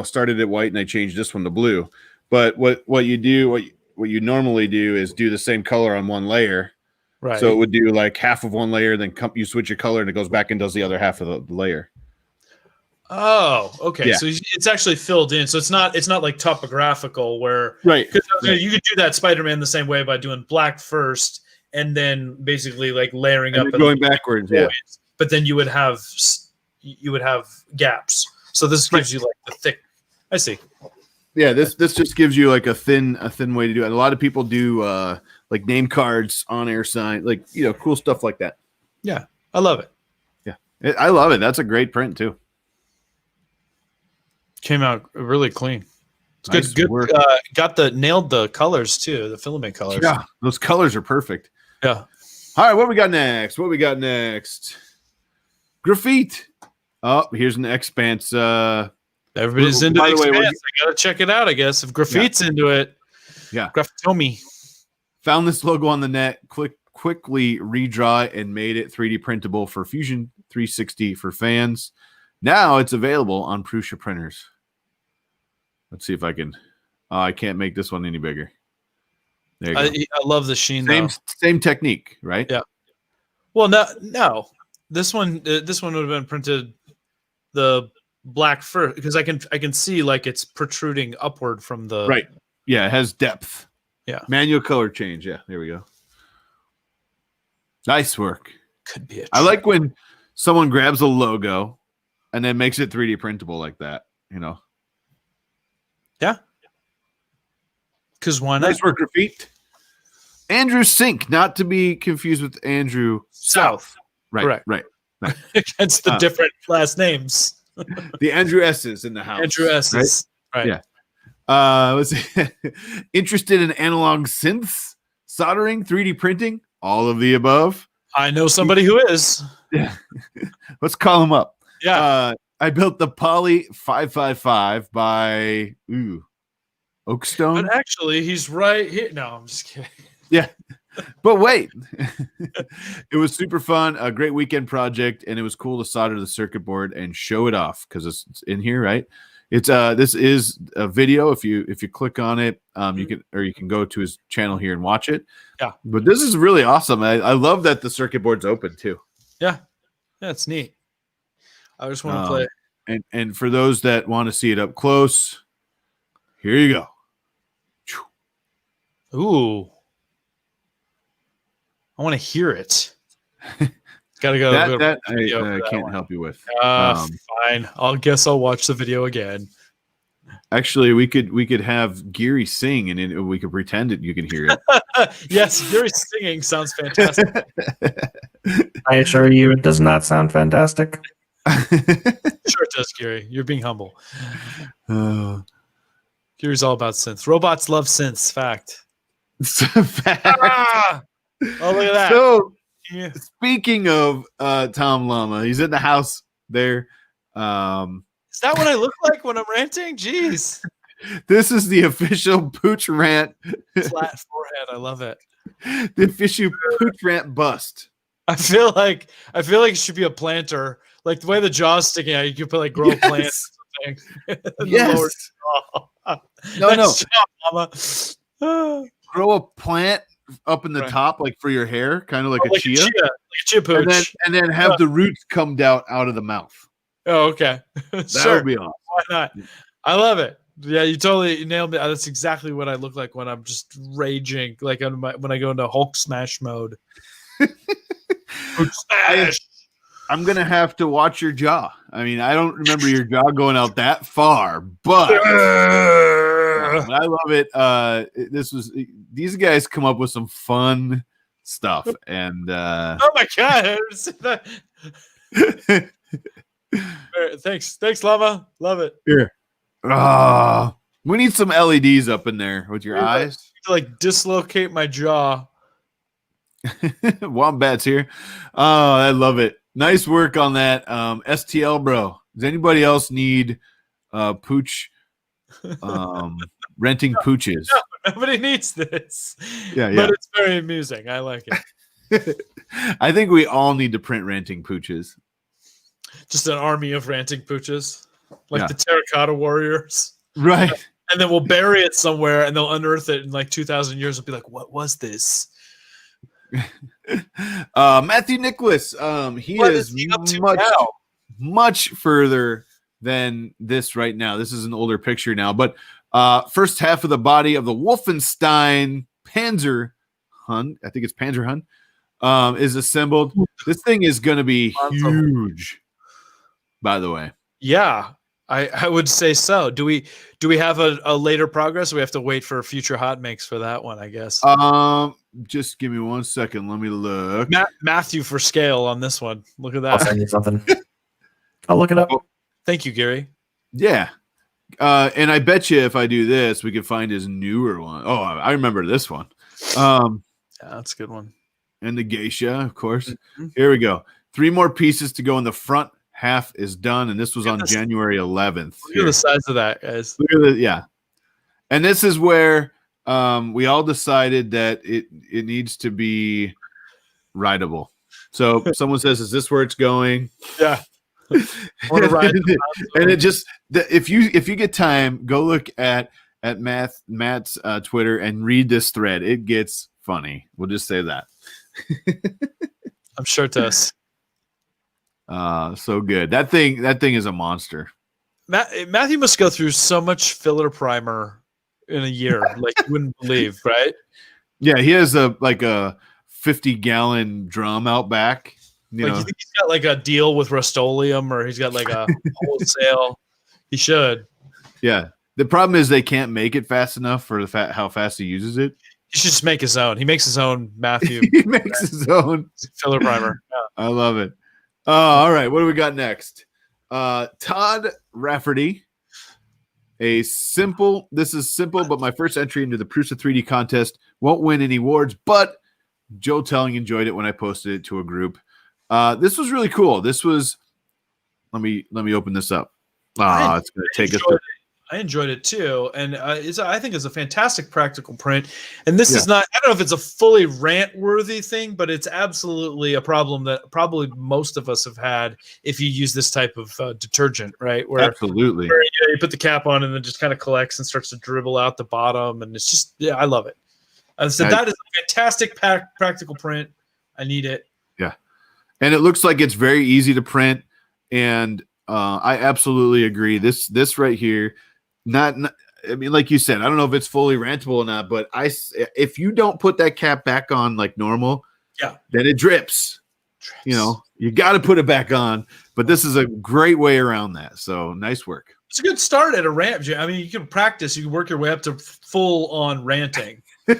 S1: started at white and I changed this one to blue. But what you normally do is do the same color on one layer.
S2: Right.
S1: So it would do like half of one layer, then you switch your color and it goes back and does the other half of the layer.
S2: Oh, okay.
S1: Yeah.
S2: So it's actually filled in. So it's not like topographical where
S1: right.
S2: Because you could do that Spider-Man the same way by doing black first and then basically like layering
S1: and
S2: up
S1: and going backwards. Yeah.
S2: But then you would have gaps. So this gives you like the thick. I see.
S1: Yeah, this just gives you like a thin way to do it. A lot of people do like name cards, on air sign, like cool stuff like that.
S2: Yeah, I love it.
S1: Yeah, I love it. That's a great print too.
S2: Came out really clean. It's
S1: Nice
S2: good.
S1: work.
S2: Nailed the colors too, the filament colors.
S1: Yeah, those colors are perfect.
S2: Yeah.
S1: All right, what we got next? Graffiti. Oh, here's an Expanse.
S2: Everybody's into
S1: by
S2: the
S1: the way,
S2: Expanse. I gotta check it out, I guess. If Graffiti's into it.
S1: Yeah.
S2: Graffitomi.
S1: Found this logo on the net, quickly redraw it, and made it 3D printable for Fusion 360 for fans. Now it's available on Prusa printers. Let's see if I can. Oh, I can't make this one any bigger. There you go.
S2: I love the sheen.
S1: Same technique, right?
S2: Yeah. Well, no. This one would have been printed the black first because I can see like it's protruding upward from the
S1: right. Yeah, it has depth.
S2: Yeah.
S1: Manual color change. Yeah, there we go. Nice work.
S2: Could be.
S1: I like when someone grabs a logo and then makes it 3D printable like that. You know.
S2: Yeah. Because why not?
S1: Nice work, Graffiti. Andrew Sink, not to be confused with Andrew South. Right.
S2: Correct.
S1: Right.
S2: Against the different last names.
S1: The Andrew S's in the house.
S2: Andrew S's. Right.
S1: Yeah. Let's see. Interested in analog synths, soldering, 3D printing, all of the above.
S2: I know somebody who is.
S1: Yeah. Let's call him up.
S2: Yeah.
S1: I built the Poly 555 by Oakstone.
S2: But actually, he's right here. No, I'm just kidding.
S1: Yeah. But wait. It was super fun, a great weekend project, and it was cool to solder the circuit board and show it off because it's in here, right? It's this is a video. If you click on it, you can go to his channel here and watch it.
S2: Yeah.
S1: But this is really awesome. I love that the circuit board's open too.
S2: Yeah. Yeah, it's neat. I just want to play.
S1: And for those that want to see it up close, here you go.
S2: Ooh. I want to hear it. Gotta go.
S1: That I can't help you with.
S2: Fine. I'll watch the video again.
S1: Actually, we could have Geary sing, and we could pretend that you can hear it.
S2: Yes, Geary singing sounds fantastic.
S3: I assure you, it does not sound fantastic.
S2: Sure it does, Geary. You're being humble. Geary's all about synths. Robots love synths. Fact.
S1: Fact.
S2: Oh, look at that.
S1: So,
S2: yeah.
S1: Speaking of Tom Llama, he's in the house there.
S2: Is that what I look like when I'm ranting? Jeez.
S1: This is the official Pooch Rant.
S2: Flat forehead. I love it.
S1: The official Pooch Rant bust.
S2: I feel like it should be a planter. Like the way the jaw's sticking out, you could put like grow plants or something.
S1: Yes. No.
S2: Mama.
S1: Grow a plant up in the top, like for your hair, kind of like a chia.
S2: Like a chia pooch.
S1: And then have the roots come down out of the mouth.
S2: Oh, okay.
S1: That would be awesome.
S2: Why not? I love it. Yeah, you totally nailed it. That's exactly what I look like when I'm just raging, like when I go into Hulk smash mode. Smash.
S1: I'm gonna have to watch your jaw. I mean, I don't remember your jaw going out that far, but I love it. These guys come up with some fun stuff, and
S2: oh my god! Thanks, Lava. Love it.
S1: Here, we need some LEDs up in there with your eyes.
S2: To like dislocate my jaw.
S1: Wombat's here. Oh, I love it. Nice work on that. STL, bro. Does anybody else need pooch? Renting pooches.
S2: No, nobody needs this.
S1: Yeah.
S2: But it's very amusing. I like it.
S1: I think we all need to print renting pooches.
S2: Just an army of ranting pooches, like the terracotta warriors.
S1: Right.
S2: And then we'll bury it somewhere and they'll unearth it in like 2,000 years. They'll be like, what was this?
S1: Matthew Nicholas, he is much further than this right now. This is an older picture now, but first half of the body of the Wolfenstein Panzer Hun, I think it's Panzer Hun, is assembled. This thing is going to be huge, by the way.
S2: Yeah, I would say so. Do we have a later progress? Or we have to wait for future hot makes for that one, I guess.
S1: Just give me 1 second. Let me look.
S2: Matthew for scale on this one. Look at that.
S3: I'll send you something. I'll look it up.
S2: Thank you, Gary.
S1: Yeah. And I bet you if I do this, we could find his newer one. Oh, I remember this one.
S2: Yeah, that's a good one.
S1: And the geisha, of course.
S2: Mm-hmm.
S1: Here we go. 3 more pieces to go in the front half is done, and this was on January 11th.
S2: Look at the size of that, guys.
S1: Look at it, yeah. And this is where we all decided that it needs to be rideable. So someone says, "Is this where it's going?"
S2: Yeah.
S1: And it just if you get time, go look at Matt's Twitter and read this thread. It gets funny. We'll just say that.
S2: I'm sure it does.
S1: So good. That thing is a monster.
S2: Matthew must go through so much filler primer in a year, like you wouldn't believe, right?
S1: Yeah, he has a 50-gallon drum out back. You know?
S2: You think he's got like a deal with Rust-Oleum, or he's got like a wholesale? He should.
S1: Yeah. The problem is they can't make it fast enough for how fast he uses it.
S2: He should just make his own. He makes his own Matthew.
S1: He makes his own
S2: filler primer. Yeah.
S1: I love it. All right. What do we got next? Todd Rafferty. This is simple, but my first entry into the Prusa 3D contest. Won't win any awards, but Joe Telling enjoyed it when I posted it to a group. This was really cool. This was, let me open this up. It's going to take us.
S2: I enjoyed it too, and I think it's a fantastic practical print. And this is not, I don't know if it's a fully rant-worthy thing, but it's absolutely a problem that probably most of us have had if you use this type of detergent, right?
S1: Absolutely.
S2: Where you put the cap on and then just kind of collects and starts to dribble out the bottom, and it's just, I love it. So that is a fantastic practical print. I need it.
S1: Yeah, and it looks like it's very easy to print, and I absolutely agree. This right here. I mean, like you said, I don't know if it's fully rantable or not, but if you don't put that cap back on like normal, then it drips. You know, you got to put it back on. But this is a great way around that. So nice work.
S2: It's a good start at a rant. I mean, you can practice. You can work your way up to full on ranting.
S1: I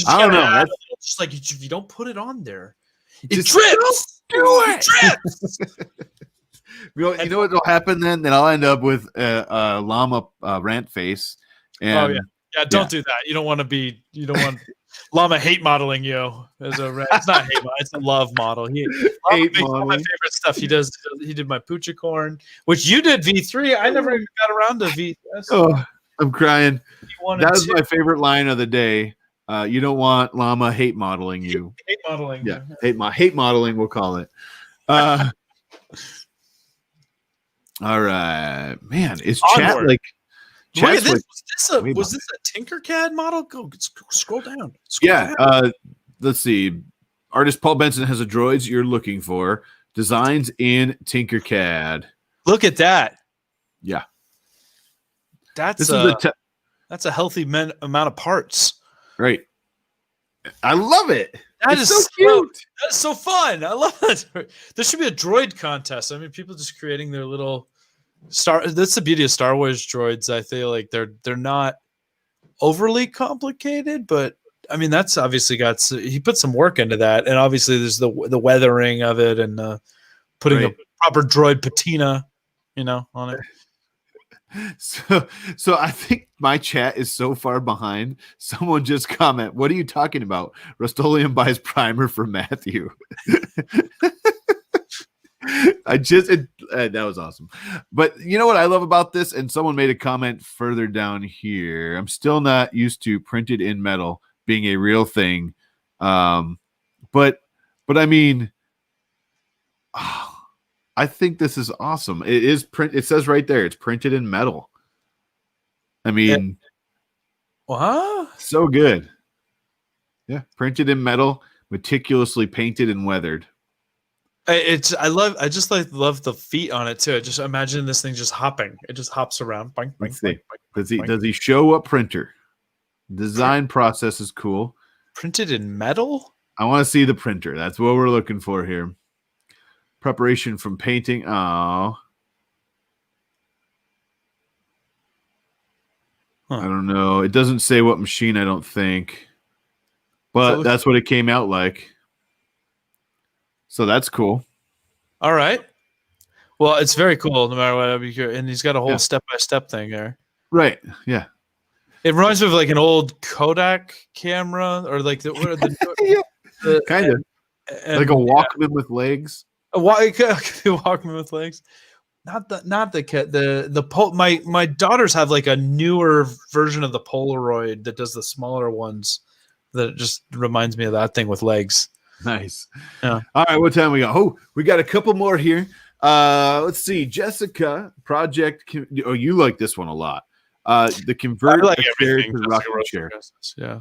S1: don't know.
S2: Just like if you don't put it on there, it
S1: just
S2: drips. Do it. It drips.
S1: You know what will happen then? Then I'll end up with a llama rant face. And,
S2: don't do that. You don't want llama hate modeling you as a rant. It's not hate model, it's a love model. Llama makes all my favorite stuff. He did my Puchicorn, which you did V3. I never even got around to V3.
S1: Oh, I'm crying. That was my favorite line of the day. You don't want llama hate modeling you.
S2: Hate modeling.
S1: Yeah, hate modeling, we'll call it. All right, man. It's chat like.
S2: Wait, was this a Tinkercad model? Go scroll down.
S1: Let's see. Artist Paul Benson has a droids you're looking for. Designs in Tinkercad.
S2: Look at that.
S1: Yeah,
S2: that's a healthy amount of parts.
S1: Right. I love it.
S2: That is so cute. That's so fun. I love it. There should be a droid contest. I mean, people just creating their little that's the beauty of Star Wars droids. I feel like they're not overly complicated, but I mean, that's obviously he put some work into that. And obviously there's the weathering of it and putting a proper droid patina, on it.
S1: So I think my chat is so far behind. Someone just comment, "What are you talking about? Rust-Oleum buys primer for Matthew." That was awesome. But you know what I love about this? And someone made a comment further down here. I'm still not used to printed in metal being a real thing. But I mean, I think this is awesome. It is it says right there, it's printed in metal. I mean, so good. Yeah, printed in metal, meticulously painted and weathered.
S2: I just love the feet on it too. Just imagine this thing just hopping. It just hops around. Boing, boing,
S1: Let's see.
S2: boing,
S1: Does he show what printer? Design process is cool.
S2: Printed in metal?
S1: I want to see the printer. That's what we're looking for here. Preparation from painting. Oh. I don't know. It doesn't say what machine, I don't think. But that's what it came out like. So that's cool.
S2: All right. Well, it's very cool no matter what. And he's got a whole step-by-step thing there.
S1: Right. Yeah.
S2: It reminds me of like an old Kodak camera or like the
S1: kind of like a Walkman with legs.
S2: A Walkman with legs. My daughters have like a newer version of the Polaroid that does the smaller ones that just reminds me of that thing with legs.
S1: Nice.
S2: Yeah.
S1: All right, what time we got? Oh, we got a couple more here. Let's see. Jessica Project. Oh, you like this one a lot. The convert
S2: like
S1: chair to rocking chair.
S2: Yeah.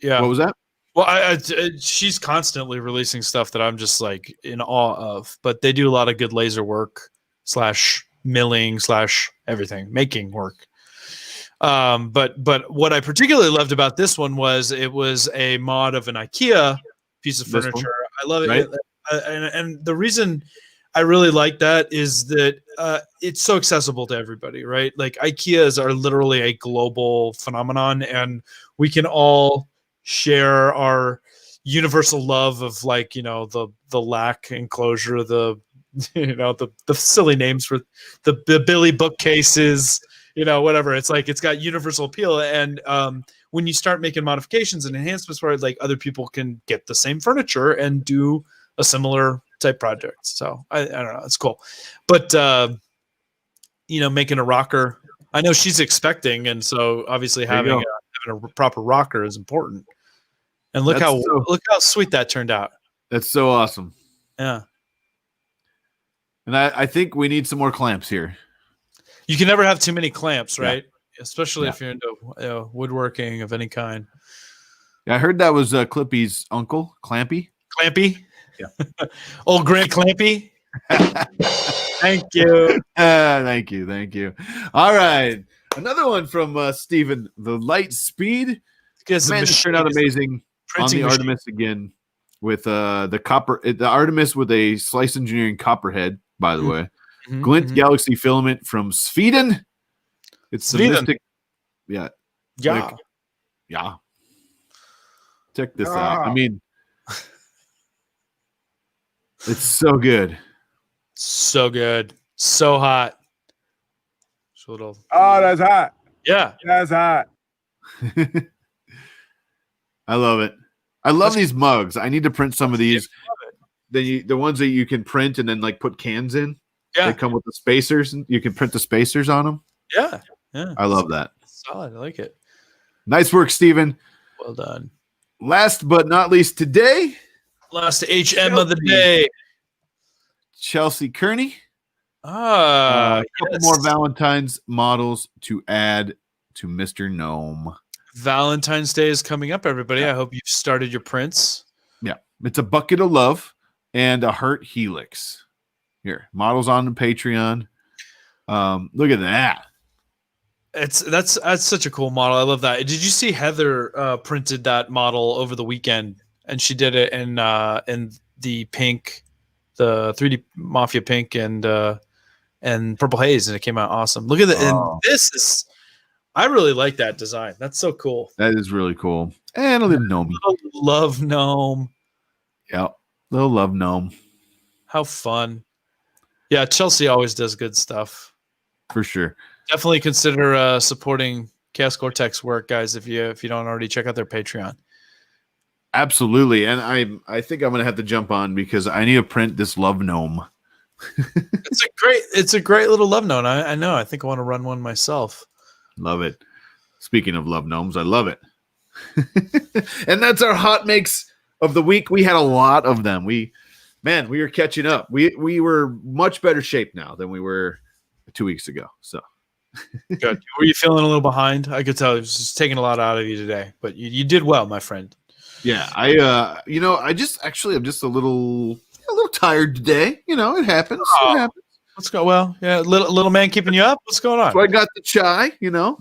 S2: Yeah.
S1: What was that?
S2: Well, she's constantly releasing stuff that I'm just like in awe of, but they do a lot of good laser work / milling / everything, making work. But what I particularly loved about this one was it was a mod of an IKEA piece of furniture. I love it.
S1: Right?
S2: And the reason I really like that is that it's so accessible to everybody, right? Like IKEAs are literally a global phenomenon, and we can all share our universal love of like, the lack enclosure, the silly names for the Billy bookcases, whatever. It's like it's got universal appeal, and when you start making modifications and enhancements for it, like other people can get the same furniture and do a similar type project. So I don't know, it's cool. But making a rocker, I know she's expecting, and so obviously having a proper rocker is important. And look how sweet that turned out.
S1: That's so awesome.
S2: Yeah.
S1: And I think we need some more clamps here.
S2: You can never have too many clamps, right?
S1: Yeah.
S2: Especially if you're into woodworking of any kind.
S1: Yeah, I heard that was Clippy's uncle, Clampy.
S2: Clampy?
S1: Yeah.
S2: Old Grant Clampy? Thank you.
S1: Thank you. All right. Another one from Steven. The light speed. Man, this turned out amazing on the Artemis again with the copper. The Artemis with a Slice Engineering copperhead, by the way. Glint Galaxy filament from Sweden. It's the Mystic. Yeah.
S2: Yeah.
S1: Yeah. Check this out. I mean, it's so good.
S2: So good. So hot.
S5: Oh, that's hot.
S2: Yeah.
S5: That's hot.
S1: I love it. I love these mugs. I need to print some of these. The ones that you can print and then like put cans in.
S2: Yeah.
S1: They come with the spacers, and you can print the spacers on them.
S2: Yeah. Yeah.
S1: I love that.
S2: Solid. I like it.
S1: Nice work, Steven.
S2: Well done.
S1: Last but not least today.
S2: Last HM of the day.
S1: Chelsea Kearney.
S2: A
S1: couple more Valentine's models to add to Mr. Gnome.
S2: Valentine's Day is coming up, everybody. I hope you've started your prints.
S1: Yeah. It's a bucket of love and a heart helix. Here, models on the Patreon. Look at that.
S2: That's such a cool model. I love that. Did you see Heather printed that model over the weekend? And she did it in the pink, the 3D Mafia pink and purple haze, and it came out awesome. Look at that. And this is, I really like that design. That's so cool.
S1: That is really cool. And a little gnome.
S2: Love gnome.
S1: Yeah, little love gnome.
S2: How fun. Yeah, Chelsea always does good stuff.
S1: For sure.
S2: Definitely consider supporting Chaos Cortex work, guys, if you don't already check out their Patreon.
S1: Absolutely. And I think I'm gonna have to jump on because I need to print this love gnome.
S2: It's a great little love gnome. I know. I think I want to run one myself.
S1: Love it. Speaking of love gnomes, I love it. And that's our hot makes of the week. We had a lot of them. We are catching up. We were much better shape now than we were 2 weeks ago. So
S2: good. Were you feeling a little behind? I could tell it was just taking a lot out of you today, but you did well, my friend.
S1: Yeah, I'm just a little tired today. It happens. It happens.
S2: Let's go. Well, yeah, little man keeping you up. What's going on?
S1: So I got the chai. Now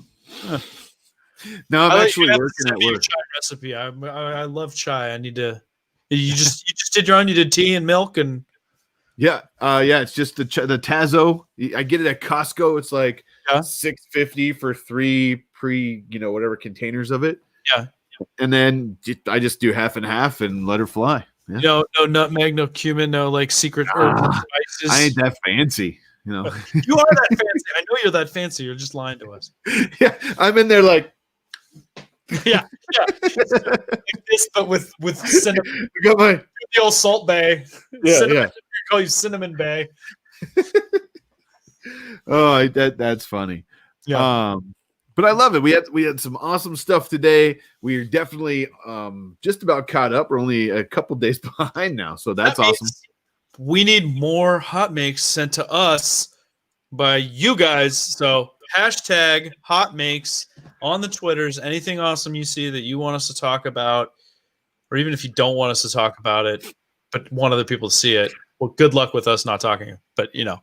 S1: I'm actually working at work.
S2: Chai recipe. I love chai. I need to. You just did your own. You did tea and milk and.
S1: Yeah, it's just the Tazo. I get it at Costco. It's like $6.50 for 3 whatever containers of it.
S2: Yeah,
S1: and then I just do half and half and let her fly. Yeah.
S2: No nutmeg, no cumin, no like secret herbs and spices.
S1: I ain't that fancy,
S2: You are that fancy. I know you're that fancy. You're just lying to us.
S1: Yeah, I'm in there like.
S2: yeah. Like this, but with cinnamon.
S1: Got my
S2: The old Salt Bay.
S1: Yeah,
S2: cinnamon,
S1: yeah.
S2: We call you Cinnamon Bay.
S1: Oh, that's funny.
S2: Yeah.
S1: But I love it. We had some awesome stuff today. We are definitely just about caught up. We're only a couple days behind now, so that's awesome.
S2: We need more HotMakes sent to us by you guys. So hashtag HotMakes on the Twitters. Anything awesome you see that you want us to talk about, or even if you don't want us to talk about it, but want other people to see it. Well, good luck with us not talking. But
S1: 100%.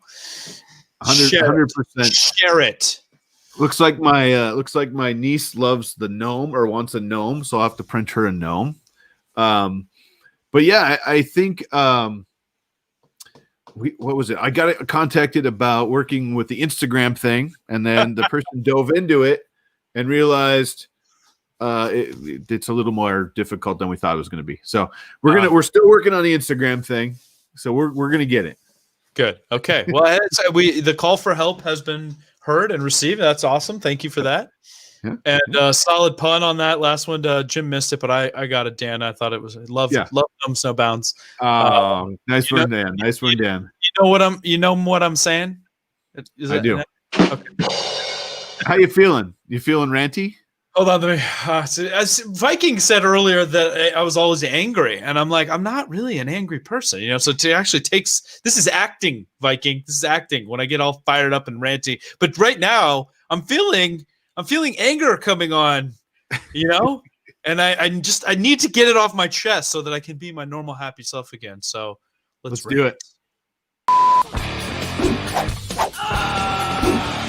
S2: Share it.
S1: Looks like my niece loves the gnome or wants a gnome, so I'll have to print her a gnome. But yeah, I think what was it? I got contacted about working with the Instagram thing, and then the person dove into it and realized it's a little more difficult than we thought it was going to be. So we're still working on the Instagram thing, so we're gonna get it.
S2: Good. Okay. Well, the call for help has been heard and received. That's awesome. Thank you for that.
S1: Yeah.
S2: And solid pun on that last one. Jim missed it, but I got it, Dan. I thought it was love no bounds.
S1: Nice one, Dan. Nice one, Dan.
S2: You know what I'm saying?
S1: I do.
S2: Okay.
S1: How you feeling? You feeling ranty?
S2: Hold on, let me. As Viking said earlier, that I was always angry, and I'm like, I'm not really an angry person, So to actually this is acting, Viking. This is acting. When I get all fired up and ranty, but right now I'm feeling anger coming on, and I need to get it off my chest so that I can be my normal happy self again. So let's
S1: do it.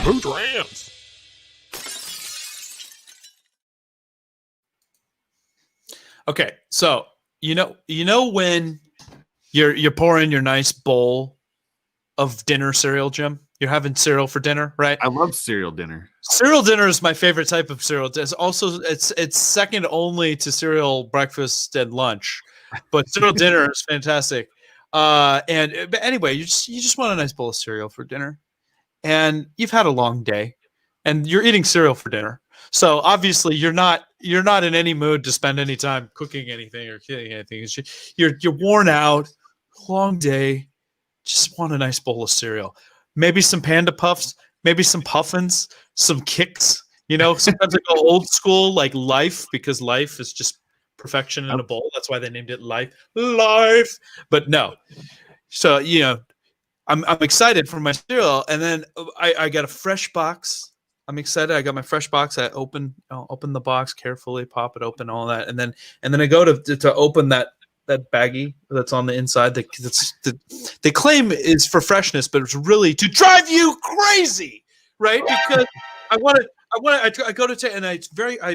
S5: Who's rants?
S2: Okay, so when you're pouring your nice bowl of dinner cereal, Jim. You're having cereal for dinner, right?
S1: I love cereal dinner.
S2: Cereal dinner is my favorite type of cereal. It's second only to cereal breakfast and lunch, but cereal dinner is fantastic. But anyway, you just want a nice bowl of cereal for dinner, and you've had a long day, and you're eating cereal for dinner. So obviously you're not in any mood to spend any time cooking anything or killing anything. You're worn out, long day, just want a nice bowl of cereal. Maybe some Panda Puffs, maybe some Puffins, some Kicks. Sometimes I go old school like Life, because Life is just perfection in a bowl. That's why they named it Life. But no. So I'm excited for my cereal, and then I got a fresh box. I'm excited. I got my fresh box. I'll open the box carefully, pop it open, all that, and then I go to open that baggie that's on the inside. They claim is for freshness, but it's really to drive you crazy, right? Because I go to take, and I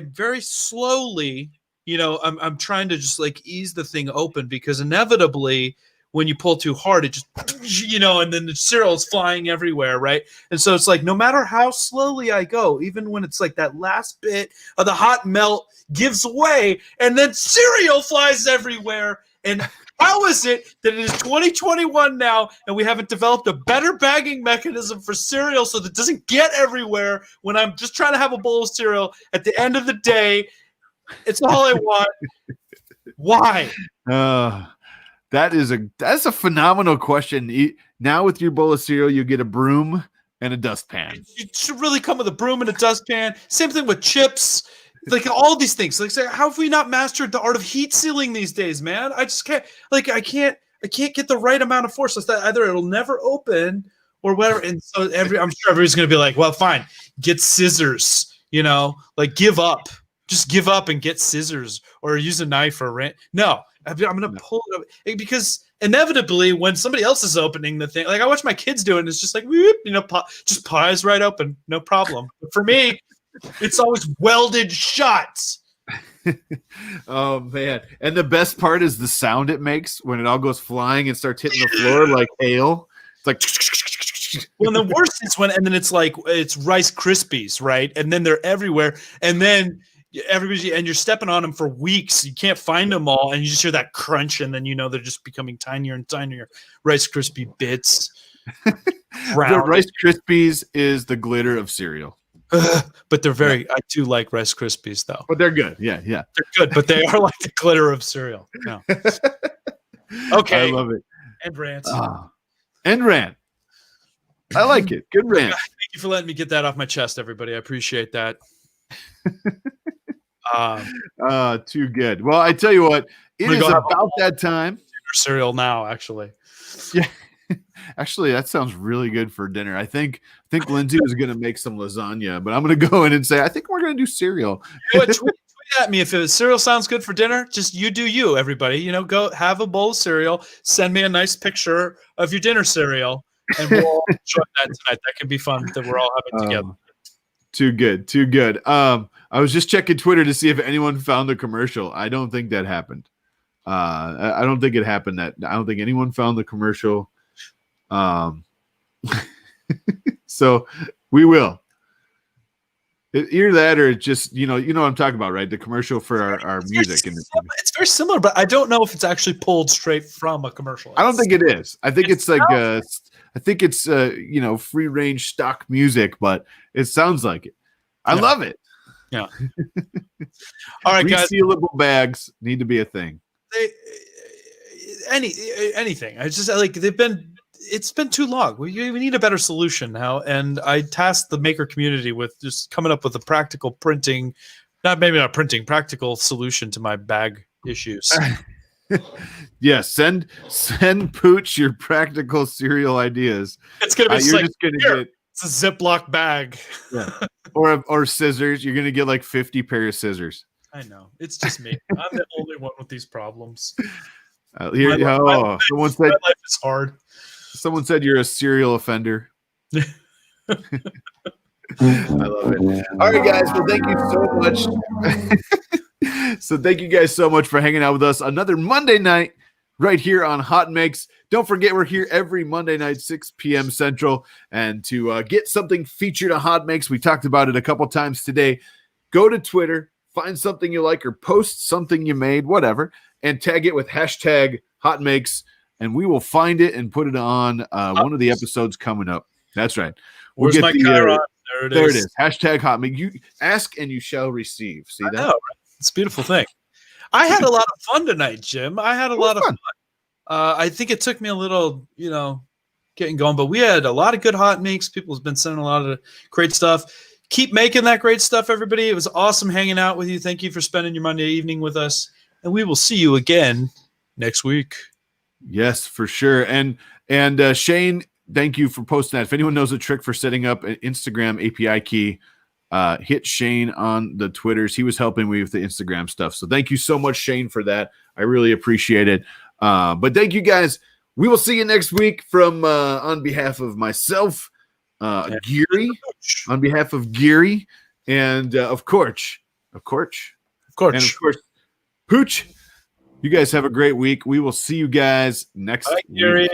S2: very slowly, I'm trying to just like ease the thing open, because inevitably, when you pull too hard, it just, and then the cereal is flying everywhere, right? And so it's like, no matter how slowly I go, even when it's like that last bit of the hot melt gives way, and then cereal flies everywhere. And how is it that it is 2021 now, and we haven't developed a better bagging mechanism for cereal so that it doesn't get everywhere when I'm just trying to have a bowl of cereal at the end of the day? It's all I want. Why?
S1: That's a phenomenal question. Now with your bowl of cereal, you get a broom and a dustpan.
S2: It should really come with a broom and a dustpan. Same thing with chips. Like all these things. Like, how have we not mastered the art of heat sealing these days, man? I just can't. Like, I can't get the right amount of force. So that either it'll never open or whatever. And so I'm sure everybody's gonna be like, well, fine, get scissors. Like give up. Just give up and get scissors or use a knife or rant. No. I'm going to pull it up because inevitably when somebody else is opening the thing, like I watch my kids do it, and it's just like, whoop, just pies right open. No problem. But for me, it's always welded shut.
S1: Oh man. And the best part is the sound it makes when it all goes flying and starts hitting the floor like hail. It's like,
S2: well, the worst is and then it's like, it's Rice Krispies, right? And then they're everywhere. And then everybody, and you're stepping on them for weeks. You can't find them all, and you just hear that crunch, and then they're just becoming tinier and tinier Rice Krispie bits.
S1: The Rice Krispies is the glitter of cereal.
S2: But they're very. I do like Rice Krispies, though.
S1: But they're good. Yeah.
S2: They're good, but they are like the glitter of cereal. No. Okay.
S1: I love it.
S2: And rant.
S1: And rant. I like it. Good rant.
S2: Thank you for letting me get that off my chest, everybody. I appreciate that.
S1: Too good. Well, I tell you what, it is about that time.
S2: Cereal now, actually.
S1: Yeah. Actually, that sounds really good for dinner. I think Lindsay was going to make some lasagna, but I'm going to go in and say I think we're going to do cereal.
S2: Tweet at me if cereal sounds good for dinner. Just you do you, everybody. Go have a bowl of cereal. Send me a nice picture of your dinner cereal, and we'll enjoy that tonight. That can be fun that we're all having together.
S1: Too good. I was just checking Twitter to see if anyone found the commercial. I don't think that happened. I don't think it happened. I don't think anyone found the commercial. So we will. Either that or just you know what I'm talking about, right? The commercial for our music.
S2: It's very similar, but I don't know if it's actually pulled straight from a commercial.
S1: I don't think it is. I think it's like free range stock music, but it sounds like it. I love it.
S2: Yeah. All right, guys.
S1: Resealable bags need to be a thing.
S2: Anything. I just like it's been too long. We need a better solution now. And I tasked the maker community with just coming up with a practical practical solution to my bag issues.
S1: Yeah, send Pooch your practical cereal ideas.
S2: It's gonna be
S1: it's
S2: a Ziploc bag.
S1: Yeah. or scissors. You're gonna get like 50 pairs of scissors.
S2: I know. It's just me. I'm the only one with these problems.
S1: Someone said
S2: my life is hard.
S1: Someone said you're a serial offender. I love it. All right, guys. Well, thank you so much. So thank you guys so much for hanging out with us another Monday night right here on HotMakes. Don't forget, we're here every Monday night, 6 p.m. Central. And to get something featured on HotMakes, we talked about it a couple times today. Go to Twitter, find something you like or post something you made, whatever, and tag it with hashtag HotMakes. And we will find it and put it on one of the episodes coming up. That's right.
S2: We'll get Chiron?
S1: There it is. Hashtag HotMakes. You ask and you shall receive. See that?
S2: I know, right? It's a beautiful thing. I had a lot of fun tonight, Jim. I had a lot of fun. I think it took me a little, getting going, but we had a lot of good HotMakes. People have been sending a lot of great stuff. Keep making that great stuff, everybody. It was awesome hanging out with you. Thank you for spending your Monday evening with us. And we will see you again next week.
S1: Yes, for sure. And Shane, thank you for posting that. If anyone knows a trick for setting up an Instagram API key, hit Shane on the Twitters. He was helping me with the Instagram stuff. So thank you so much, Shane, for that. I really appreciate it. But thank you guys. We will see you next week from on behalf of myself, Geary, on behalf of Geary, and of course, and of course, Pooch. You guys have a great week. We will see you guys next week.
S2: Geary.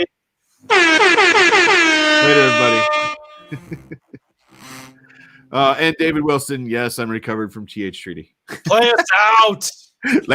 S1: Later, everybody. And David Wilson, yes, I'm recovered from TH Treaty.
S2: Play us out.
S1: Later, guys.